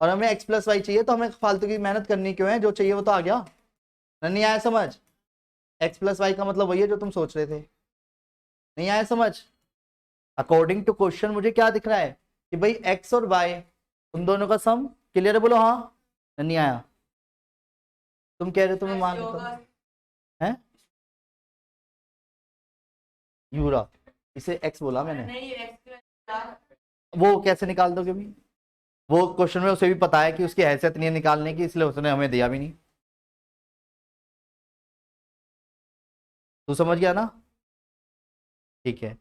और हमें x प्लस वाई चाहिए, तो हमें फालतू की मेहनत करनी क्यों है, जो चाहिए वो तो आ गया, नहीं आया समझ, x प्लस वाई का मतलब वही है जो तुम सोच रहे थे, नहीं आया समझ। अकॉर्डिंग टू क्वेश्चन मुझे क्या दिख रहा है कि भाई x और y उन दोनों का सम, क्लियर है बोलो हाँ, नहीं आया, तुम कह रहे हो तुम्हें मान लेता हूं, है यूरा, इसे x बोला मैंने, वो कैसे निकाल दोगे भी, वो क्वेश्चन में उसे भी पता है कि उसकी हैसियत नहीं है निकालने की, इसलिए उसने हमें दिया भी नहीं, तू समझ गया ना, ठीक है।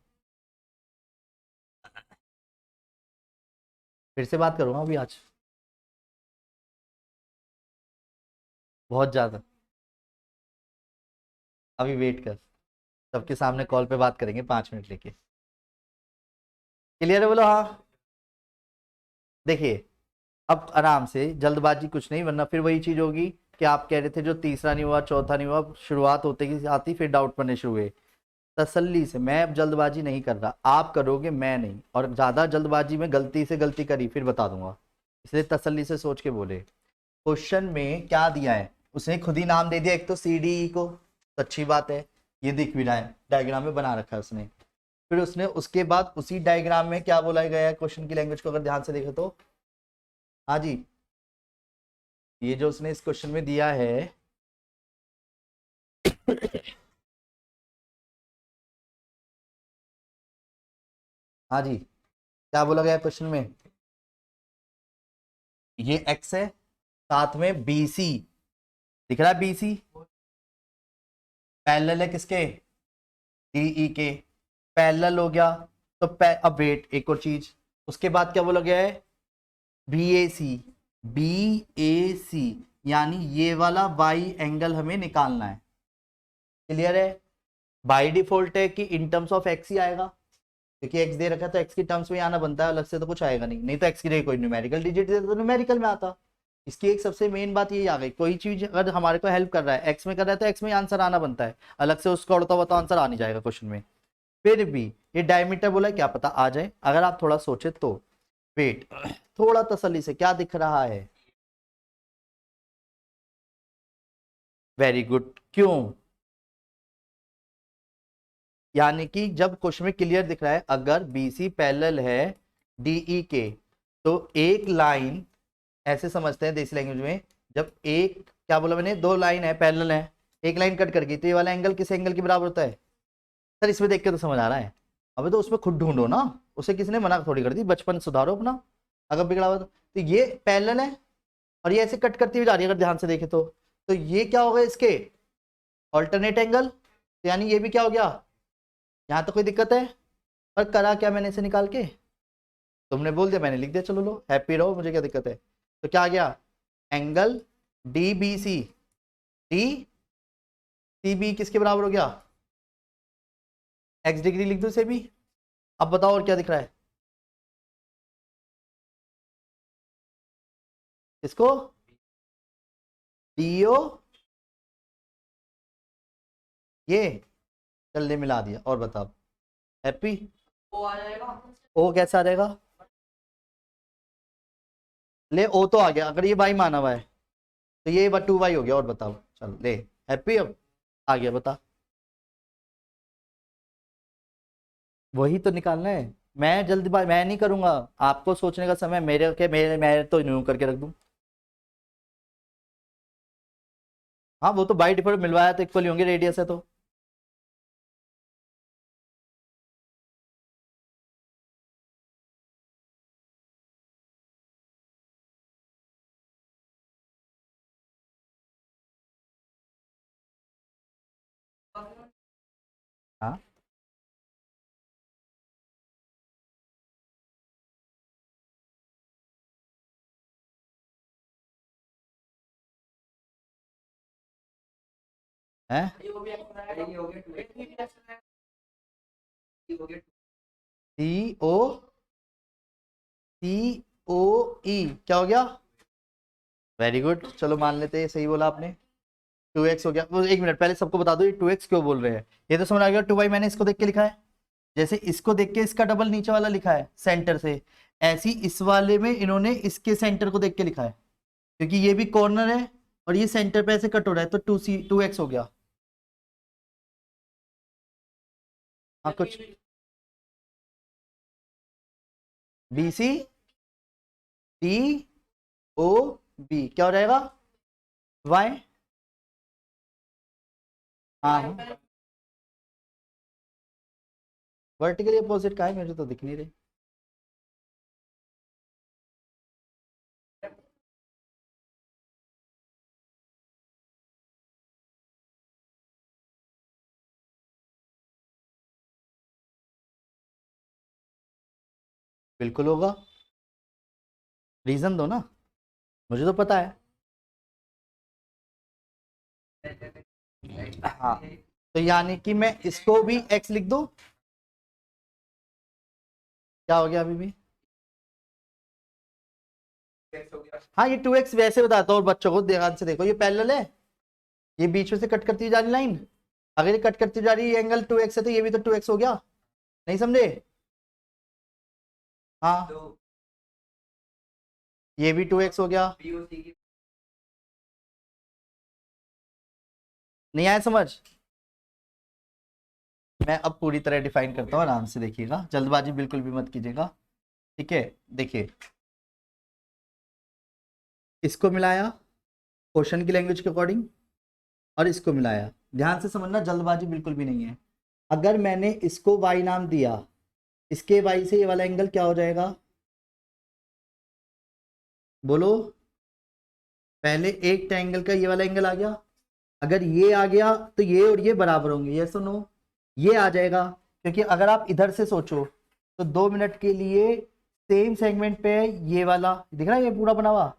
फिर से बात करूंगा अभी आज, बहुत ज्यादा। अभी वेट कर, सबके सामने कॉल पे बात करेंगे 5 मिनट लेके। क्लियर है, बोलो हाँ। देखिए, अब आराम से, जल्दबाजी कुछ नहीं, वरना फिर वही चीज होगी कि आप कह रहे थे जो तीसरा नहीं हुआ चौथा नहीं हुआ, शुरुआत होते ही आती फिर डाउट पड़ने शुरू हुए। तसल्ली से, मैं अब जल्दबाजी नहीं कर रहा, आप करोगे मैं नहीं, और ज्यादा जल्दबाजी में गलती से गलती करी फिर बता दूंगा, इसलिए तसल्ली से सोच के बोले। क्वेश्चन में क्या दिया है, उसने खुद ही नाम दे दिया एक तो सी डी ई को, तो अच्छी बात है, ये दिख भी रहा है, डायग्राम में बना रखा है उसने। फिर उसने उसके बाद उसी डायग्राम में क्या बोला गया है, क्वेश्चन की लैंग्वेज को अगर ध्यान से देखे तो, हाँ जी, ये जो उसने इस क्वेश्चन में दिया है हाँ जी, क्या बोला गया क्वेश्चन में, ये एक्स है, साथ में बी सी, दिख रहा है बी सी, पैरेलल है किसके, डीई के, पैरेलल हो गया। तो अब वेट, एक और चीज, उसके बाद क्या बोला गया है, बी ए सी, बी ए सी, यानी ये वाला वाई एंगल हमें निकालना है। क्लियर है, बाय डिफॉल्ट है कि इन टर्म्स ऑफ एक्स ही आएगा, क्योंकि एक्स दे रखा है तो एक्स की टर्म्स में आना बनता है, अलग से तो कुछ आएगा नहीं, नहीं तो एक्स की जगह कोई न्यूमेरिकल डिजिट दे तो न्यूमेरिकल में आता। इसकी एक सबसे मेन बात यही आ गई, कोई चीज अगर हमारे को हेल्प कर रहा है, एक्स में कर रहा है तो एक्स में आंसर आना बनता है, अलग से उसका उड़ता हुआ तो आंसर आ नहीं जाएगा क्वेश्चन में। फिर भी ये डायमीटर बोला, क्या पता आ जाए अगर आप थोड़ा सोचे तो। वेट, थोड़ा तसल्ली से, क्या दिख रहा है, वेरी गुड, क्यों, यानी कि जब क्वेश्चन में क्लियर दिख रहा है अगर बीसी पैरेलल है डीई के, तो एक लाइन, ऐसे समझते हैं देसी लैंग्वेज में, जब एक, क्या बोला मैंने, दो लाइन है पैरेलल है, एक लाइन कट कर गई, तो ये वाला एंगल किस एंगल के बराबर होता है। सर इसमें देख के तो समझ आ रहा है, अबे तो उसमें खुद ढूंढो ना, उसे किसने मना थोड़ी कर दी, बचपन सुधारो अपना, अगर बिगड़ा हुआ तो ये पैरेलल है, और ये ऐसे कट करती हुई जा रही है अगर ध्यान से देखे तो ये क्या होगा इसके ऑल्टरनेट एंगल, तो यानी ये भी क्या हो गया, यहाँ तो कोई दिक्कत है। पर करा क्या मैंने इसे निकाल के, तुमने बोल दिया मैंने लिख दिया, चलो लो हैप्पी रहो, मुझे क्या दिक्कत है। तो क्या आ गया, angle D B C, D C B किसके बराबर हो गया, एक्स डिग्री लिख दो इसे भी। अब बताओ और क्या दिख रहा है, इसको डीओ, ये चल ने मिला दिया, और बताओ हैप्पी, ओ आ जाएगा, ओ कैसा आ जाएगा, ले ओ तो आ गया, अगर ये वाई माना हुआ है तो ये 2y हो गया, और बताओ, चल ले हैप्पी, अब आ गया, बता, वही तो निकालना है, मैं जल्दीबाजी मैं नहीं करूंगा, आपको सोचने का समय मेरे के, मैं तो न्यू करके रख दूं। हाँ वो तो बाई डिफॉल्ट मिलवाया तो इक्वल होंगे, रेडियस है तो। हाँ है, सी ओ, सी ओ ई क्या हो गया, वेरी गुड, चलो मान लेते हैं, सही बोला आपने, 2x हो गया। वो एक मिनट पहले सबको बता दो ये 2x क्यों बोल रहे हैं, ये तो समझ आ गया, 2y मैंने इसको देख के लिखा है, जैसे इसको देख के इसका डबल नीचे वाला लिखा है सेंटर से, ऐसी इस वाले में इन्होंने इसके सेंटर को देख के लिखा है, क्योंकि ये भी कॉर्नर है और ये सेंटर पे ऐसे कट हो रहा है, तो 2x हो गया। हाँ कुछ, B C D O B क्या हो जाएगा, वाई, हाँ वर्टिकली अपोजिट का है, मुझे तो दिख नहीं रही। बिल्कुल होगा, रीजन दो ना, मुझे तो पता है। हाँ, तो यानी कि मैं इसको भी x लिख दूं, क्या हो गया अभी भी? हाँ, ये 2x वैसे बताता हूँ बच्चों को, ध्यान से देखो, ये पैरेलल है, ये बीच में से कट करती जा रही लाइन, अगर ये कट करती जा रही है एंगल 2x है तो ये भी तो 2x हो गया, नहीं समझे? हाँ, ये भी 2x हो गया, नहीं आया समझ? मैं अब पूरी तरह डिफाइन करता हूँ, आराम से देखिएगा, जल्दबाजी बिल्कुल भी मत कीजिएगा, ठीक है? देखिए, इसको मिलाया क्वेश्चन की लैंग्वेज के अकॉर्डिंग, और इसको मिलाया, ध्यान से समझना, जल्दबाजी बिल्कुल भी नहीं है। अगर मैंने इसको y नाम दिया, इसके y से ये वाला एंगल क्या हो जाएगा, बोलो? पहले एक ट्रायंगल का ये वाला एंगल आ गया, अगर ये आ गया तो ये और ये बराबर होंगे, ये सुनो, ये आ जाएगा, क्योंकि अगर आप इधर से सोचो तो 2 मिनट के लिए सेम सेगमेंट पे है, ये वाला दिख रहा है, ये पूरा बना हुआ,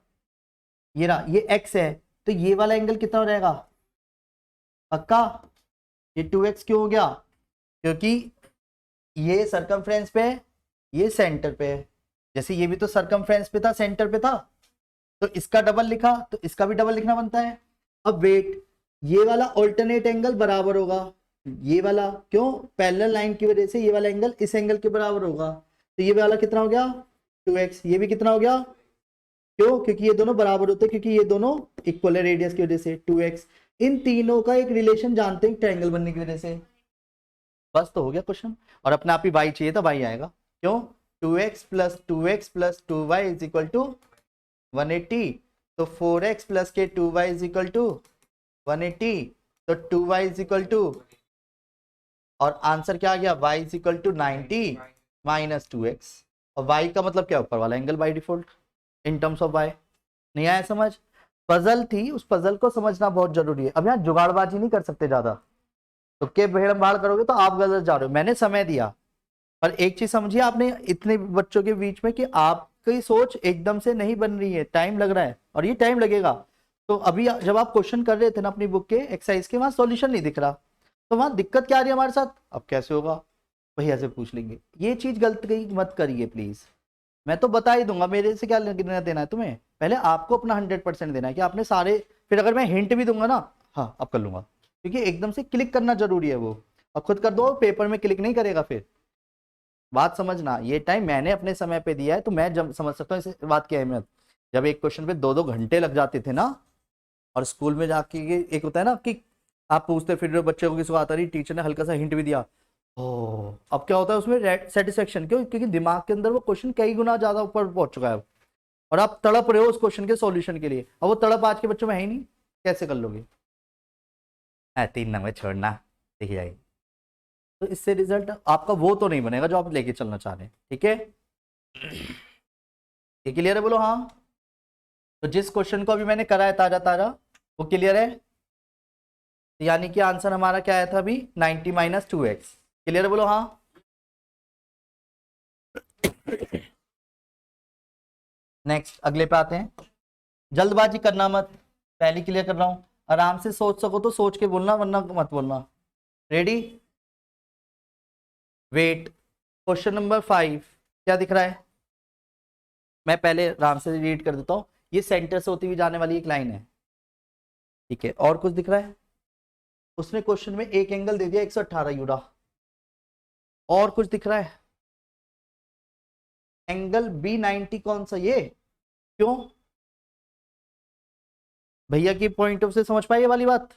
ये रहा, ये x है, तो ये वाला एंगल कितना हो जाएगा, पक्का? ये 2x क्यों हो गया? क्योंकि ये सरकमफ्रेंस पे है, ये सेंटर पे है, जैसे ये भी तो सरकमफ्रेंस पे था, सेंटर पे था, तो इसका डबल लिखा तो इसका भी डबल लिखना बनता है। अब वेट, ये वाला ऑल्टरनेट एंगल बराबर होगा ये वाला, क्यों? पैरेलल लाइन की वजह से ये वाला एंगल इस एंगल के बराबर होगा, तो ये वाला कितना हो गया, 2x, ये भी कितना हो गया, क्यों? क्योंकि ये दोनों बराबर होते हैं, क्योंकि ये दोनों इक्वल है रेडियस की वजह से, 2x। इन तीनों का एक रिलेशन जानते हैं ट्रायंगल बनने की वजह से, बस तो हो गया क्वेश्चन। और अपने आप ही y चाहिए था, y आएगा, क्यों? 2x plus 2x plus 2y is equal to 180, तो 4x प्लस के 2y इज इक्वल टू 180, तो 2y इज इक्वल टू, और आंसर क्या आ गया, y is equal to 90 minus 2x, और y का मतलब क्या, ऊपर वाला angle by default in terms of y। नहीं आया समझ? पजल थी, उस पजल को समझना बहुत जरूरी है। अब यहाँ जुगाड़बाजी नहीं कर सकते ज्यादा, तो के भेड़ भाड़ करोगे तो आप गलत जा रहे हो। मैंने समय दिया, पर एक चीज समझिए आपने, इतने बच्चों के बीच में, कि आपकी सोच एकदम से नहीं बन रही है, टाइम लग रहा है, और ये टाइम लगेगा। तो अभी जब आप क्वेश्चन कर रहे थे ना अपनी बुक के एक्सरसाइज के, वहां सॉल्यूशन नहीं दिख रहा, तो वहां दिक्कत क्या आ रही है हमारे साथ, अब कैसे होगा भैया से पूछ लेंगे। ये चीज गलत कहीं मत करिए प्लीज, मैं तो बता ही दूंगा, मेरे से क्या लेना देना है तुम्हें, पहले आपको अपना 100% देना है, कि आपने सारे, फिर अगर मैं हिंट भी दूंगा ना, हाँ अब कर लूंगा, क्योंकि एकदम से क्लिक करना जरूरी है वो, और खुद कर दो, पेपर में क्लिक नहीं करेगा फिर। बात समझना, ये टाइम मैंने अपने समय पे दिया है, तो मैं जब समझ सकता हूँ इस बात की अहमियत। जब एक क्वेश्चन पे 2-2 घंटे लग जाते थे ना, और स्कूल में जाके एक होता है ना कि आप पूछते फिर बच्चे को, किसी को आता नहीं, टीचर ने हल्का सा हिंट भी दिया, ओ अब क्या होता है उसमें सेटिस्फेक्शन, क्यों? क्योंकि दिमाग के अंदर वो क्वेश्चन कई गुना ज्यादा ऊपर पहुंच चुका है, और आप तड़प रहे हो उस क्वेश्चन के सॉल्यूशन के लिए, और वो तड़प आज के बच्चों में है ही नहीं, कैसे कर लोगे? 3 नंबर छोड़ना, दिख जाएगी। तो इससे रिजल्ट आपका वो तो नहीं बनेगा जो आप लेके चलना चाह रहे हैं, ठीक है? ये क्लियर है, बोलो हाँ। तो जिस क्वेश्चन को अभी मैंने करा है ताजा ताजा, वो क्लियर है, यानी कि आंसर हमारा क्या आया था अभी, 90 माइनस 2x, क्लियर है, बोलो हाँ। नेक्स्ट अगले पे आते हैं, जल्दबाजी करना मत, पहले क्लियर कर रहा हूं, आराम से सोच सको तो सोच के बोलना, वरना मत बोलना। रेडी? वेट, क्वेश्चन नंबर 5 क्या दिख रहा है, मैं पहले आराम से रीड कर देता हूं। ये सेंटर से होती हुई जाने वाली एक लाइन है, ठीक है? और कुछ दिख रहा है? उसने क्वेश्चन में एक एंगल दे दिया 118 यूडा, और कुछ दिख रहा है? एंगल B90 कौन सा, ये क्यों? भैया की पॉइंट ऑफ से समझ पाए ये वाली बात?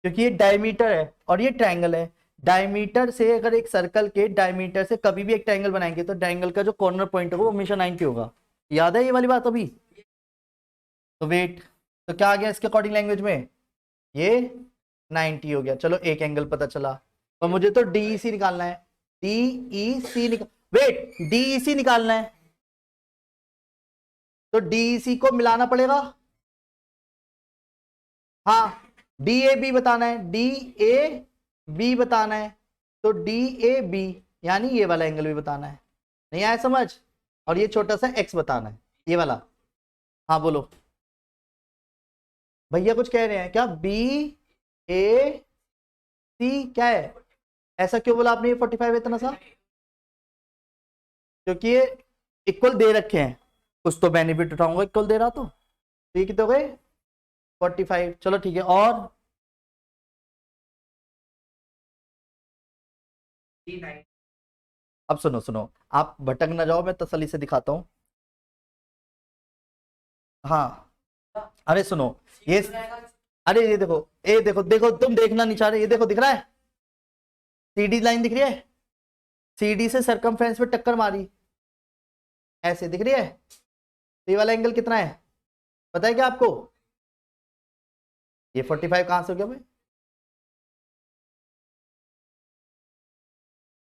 क्योंकि ये डायमीटर है और ये ट्रायंगल है, डायमीटर से अगर एक सर्कल के डायमीटर से कभी भी एक ट्रायंगल बनाएंगे तो ट्रायंगल का जो कॉर्नर पॉइंट होगा वो हमेशा 90 होगा, याद है ये वाली बात अभी? तो वेट, तो क्या आ गया इसके अकॉर्डिंग लैंग्वेज में, ये 90 हो गया। चलो एक एंगल पता चला, और मुझे तो DEC निकालना है, DEC वेट, DEC निकालना है, तो DEC को मिलाना पड़ेगा, हाँ DAB बताना है, DAB बताना है, तो DAB यानी ये वाला एंगल भी बताना है, नहीं आया समझ? और ये छोटा सा x बताना है, ये वाला, हाँ बोलो भैया, कुछ कह रहे हैं क्या? BAC क्या है? ऐसा क्यों बोला आपने? ये 45 इतना सा, क्योंकि ये इक्वल दे रखे हैं, कुछ तो बेनिफिट उठाऊंगा इक्वल दे रहा तो ये कितने हो गए? 45। चलो ठीक है। और अब सुनो सुनो, आप भटक ना जाओ, मैं तसल्ली से दिखाता हूँ। हाँ अरे सुनो, ये अरे ये देखो, ये देखो देखो, तुम देखना नहीं चाह रहे, ये देखो दिख रहा है, CD लाइन दिख रही है, CD से सरकमफ्रेंस में टक्कर मारी, ऐसे दिख रही है। ये वाला एंगल कितना है पता है क्या आपको? ये 45 कहां से हो गया भाई?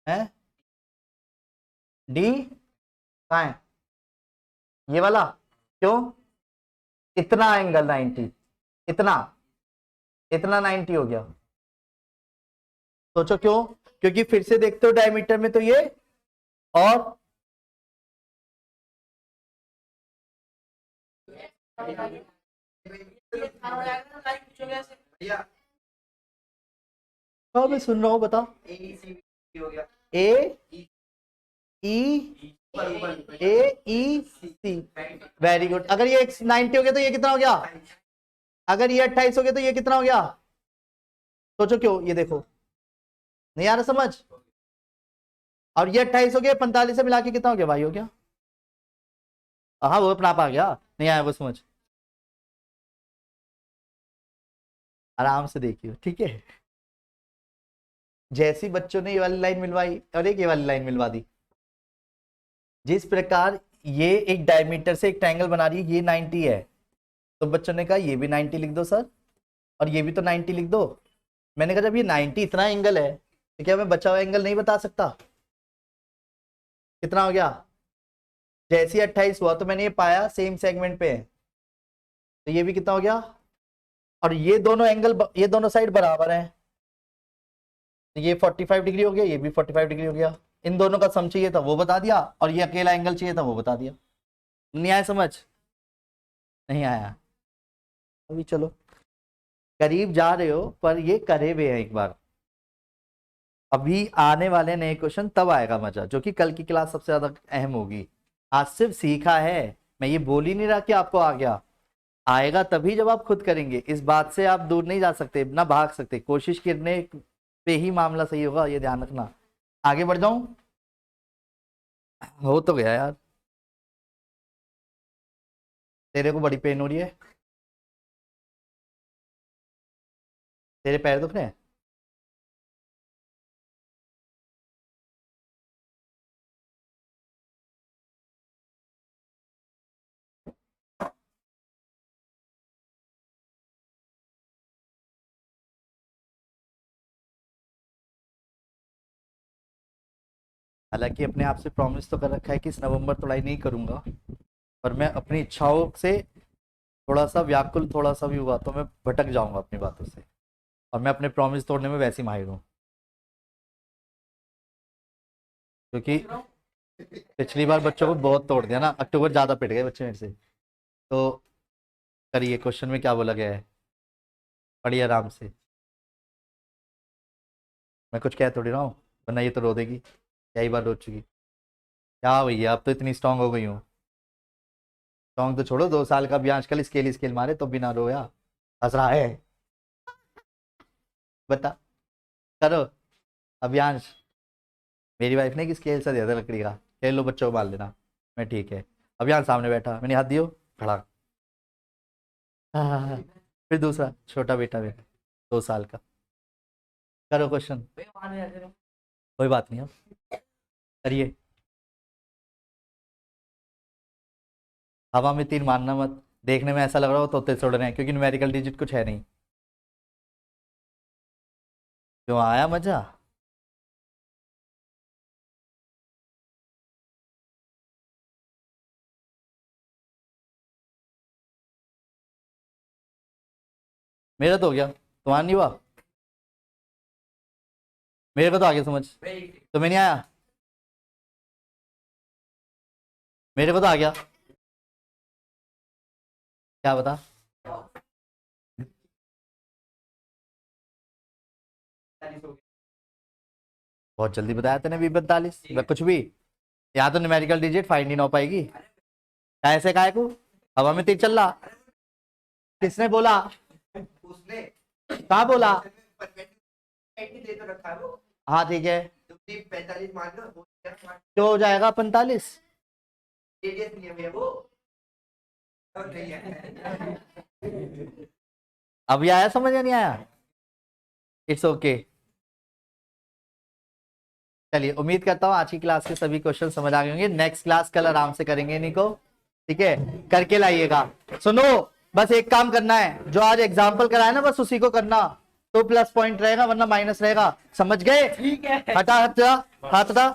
है D कहाँ है? ये वाला। क्यों? इतना एंगल 90, इतना इतना 90 हो गया। सोचो क्यों? क्योंकि फिर से देखते हो डायमीटर में तो ये, और हाँ मैं सुन रहा हूँ, बताओ। ए ई AEC, वेरी गुड। अगर ये 90 हो गया तो ये कितना हो गया? अगर ये 28 हो गया तो ये कितना हो गया? सोचो क्यों, ये देखो, नहीं आ रहा समझ? और ये 28 हो गया, 45 से मिला के कितना हो गया भाई? हो गया। हाँ वो अपना आप आ गया, नहीं आया वो समझ। आराम से देखियो, ठीक है। जैसी बच्चों ने ये वाली लाइन मिलवाई और एक ये वाली लाइन मिलवा दी, जिस प्रकार ये एक डायमीटर से एक ट्रायंगल बना रही है, ये 90 है, तो बच्चों ने कहा ये भी 90 लिख दो सर, और ये भी तो 90 लिख दो। मैंने कहा जब ये 90 इतना एंगल है तो क्या मैं बचा हुआ एंगल नहीं बता सकता? कितना हो गया? जैसे ही 28 हुआ तो मैंने ये पाया सेम सेगमेंट पे है, तो ये भी कितना हो गया? और ये दोनों एंगल, ये दोनों साइड बराबर हैं, तो ये 45 डिग्री हो गया, ये भी 45 डिग्री हो गया। इन दोनों का सम चाहिए था वो बता दिया, और ये अकेला एंगल चाहिए था वो बता दिया। नहीं आया समझ? नहीं आया? अभी चलो करीब जा रहे हो, पर ये करे हुए हैं एक बार। अभी आने वाले नए क्वेश्चन तब आएगा मजा, जो कि कल की क्लास सबसे ज्यादा अहम होगी। आज सिर्फ सीखा है, मैं ये बोल ही नहीं रहा कि आपको आ गया। आएगा तभी जब आप खुद करेंगे, इस बात से आप दूर नहीं जा सकते, ना भाग सकते, कोशिश करने पे ही मामला सही होगा, ये ध्यान रखना। आगे बढ़ जाऊं? हो तो गया यार। तेरे को बड़ी पेन हो रही है? तेरे पैर दुख रहे हैं? हालांकि अपने आप से प्रॉमिस तो कर रखा है कि इस नवंबर तोड़ाई नहीं करूंगा, पर मैं अपनी इच्छाओं से थोड़ा सा व्याकुल, थोड़ा सा भी हुआ तो मैं भटक जाऊंगा अपनी बातों से, और मैं अपने प्रॉमिस तोड़ने में वैसे ही माहिर हूँ। क्योंकि पिछली बार बच्चों को बहुत तोड़ दिया ना, अक्टूबर ज्यादा पिट गए बच्चे मेरे से। तो करिए, क्वेश्चन में क्या बोला गया है, पढ़िए आराम से। मैं कुछ कह थोड़ी रहा हूँ, वरना ये तो रो देगी, क्या ही बार रो चुकी। क्या भैया, अब तो इतनी स्ट्रांग हो गई हूँ। स्ट्रांग तो छोड़ो, 2 साल का भी आजकल स्केल स्केल मारे तो भी ना रोया। हंस रहा है, बता। करो अभियांश, मेरी वाइफ ने कि स्केल से दिया था लकड़ी का, खेल लो बच्चों को मार लेना। मैं ठीक है। अभियान सामने बैठा, मैंने हाथ दियो, खड़ा। हाँ हाँ हाँ। फिर दूसरा छोटा बेटा मेरा, 2 साल का। करो क्वेश्चन, कोई बात नहीं, अब करिए। हवा में तीर मारना मत, देखने में ऐसा लग रहा हो तोते छोड़ रहे हैं, क्योंकि न्यूमेरिकल डिजिट कुछ है नहीं। क्यों आया मजा? मेरा तो हो गया, तुम्हारा नहीं हुआ? मेरे को तो आ गया समझ, तुम्हें नहीं आया? मेरे को तो आ गया। क्या बता? बहुत जल्दी बताया तूने भी 45 कुछ भी। यहाँ तो न्यूमेरिकल डिजिट फाइंड नहीं हो पाएगी। ऐसे काहे को हवा में तीर चल रहा? किसने बोला? उसने कहाँ बोला? दे तो रखा है वो। हाँ ठीक है, 45 मान लो, तो हो जाएगा 45। रेडियस नहीं है वो। और नहीं है। अभी आया समझ या नहीं आया? It's okay. चलिए, उम्मीद करता हूँ आज की क्लास के सभी क्वेश्चन समझ आ गए होंगे। नेक्स्ट क्लास कल आराम से करेंगे इन्हीं को, ठीक है? करके लाइएगा। सुनो, बस एक काम करना है, जो आज एग्जाम्पल कराया ना बस उसी को करना, तो प्लस पॉइंट रहेगा वरना माइनस रहेगा। समझ गए? ठीक है। हटा हटा हटा।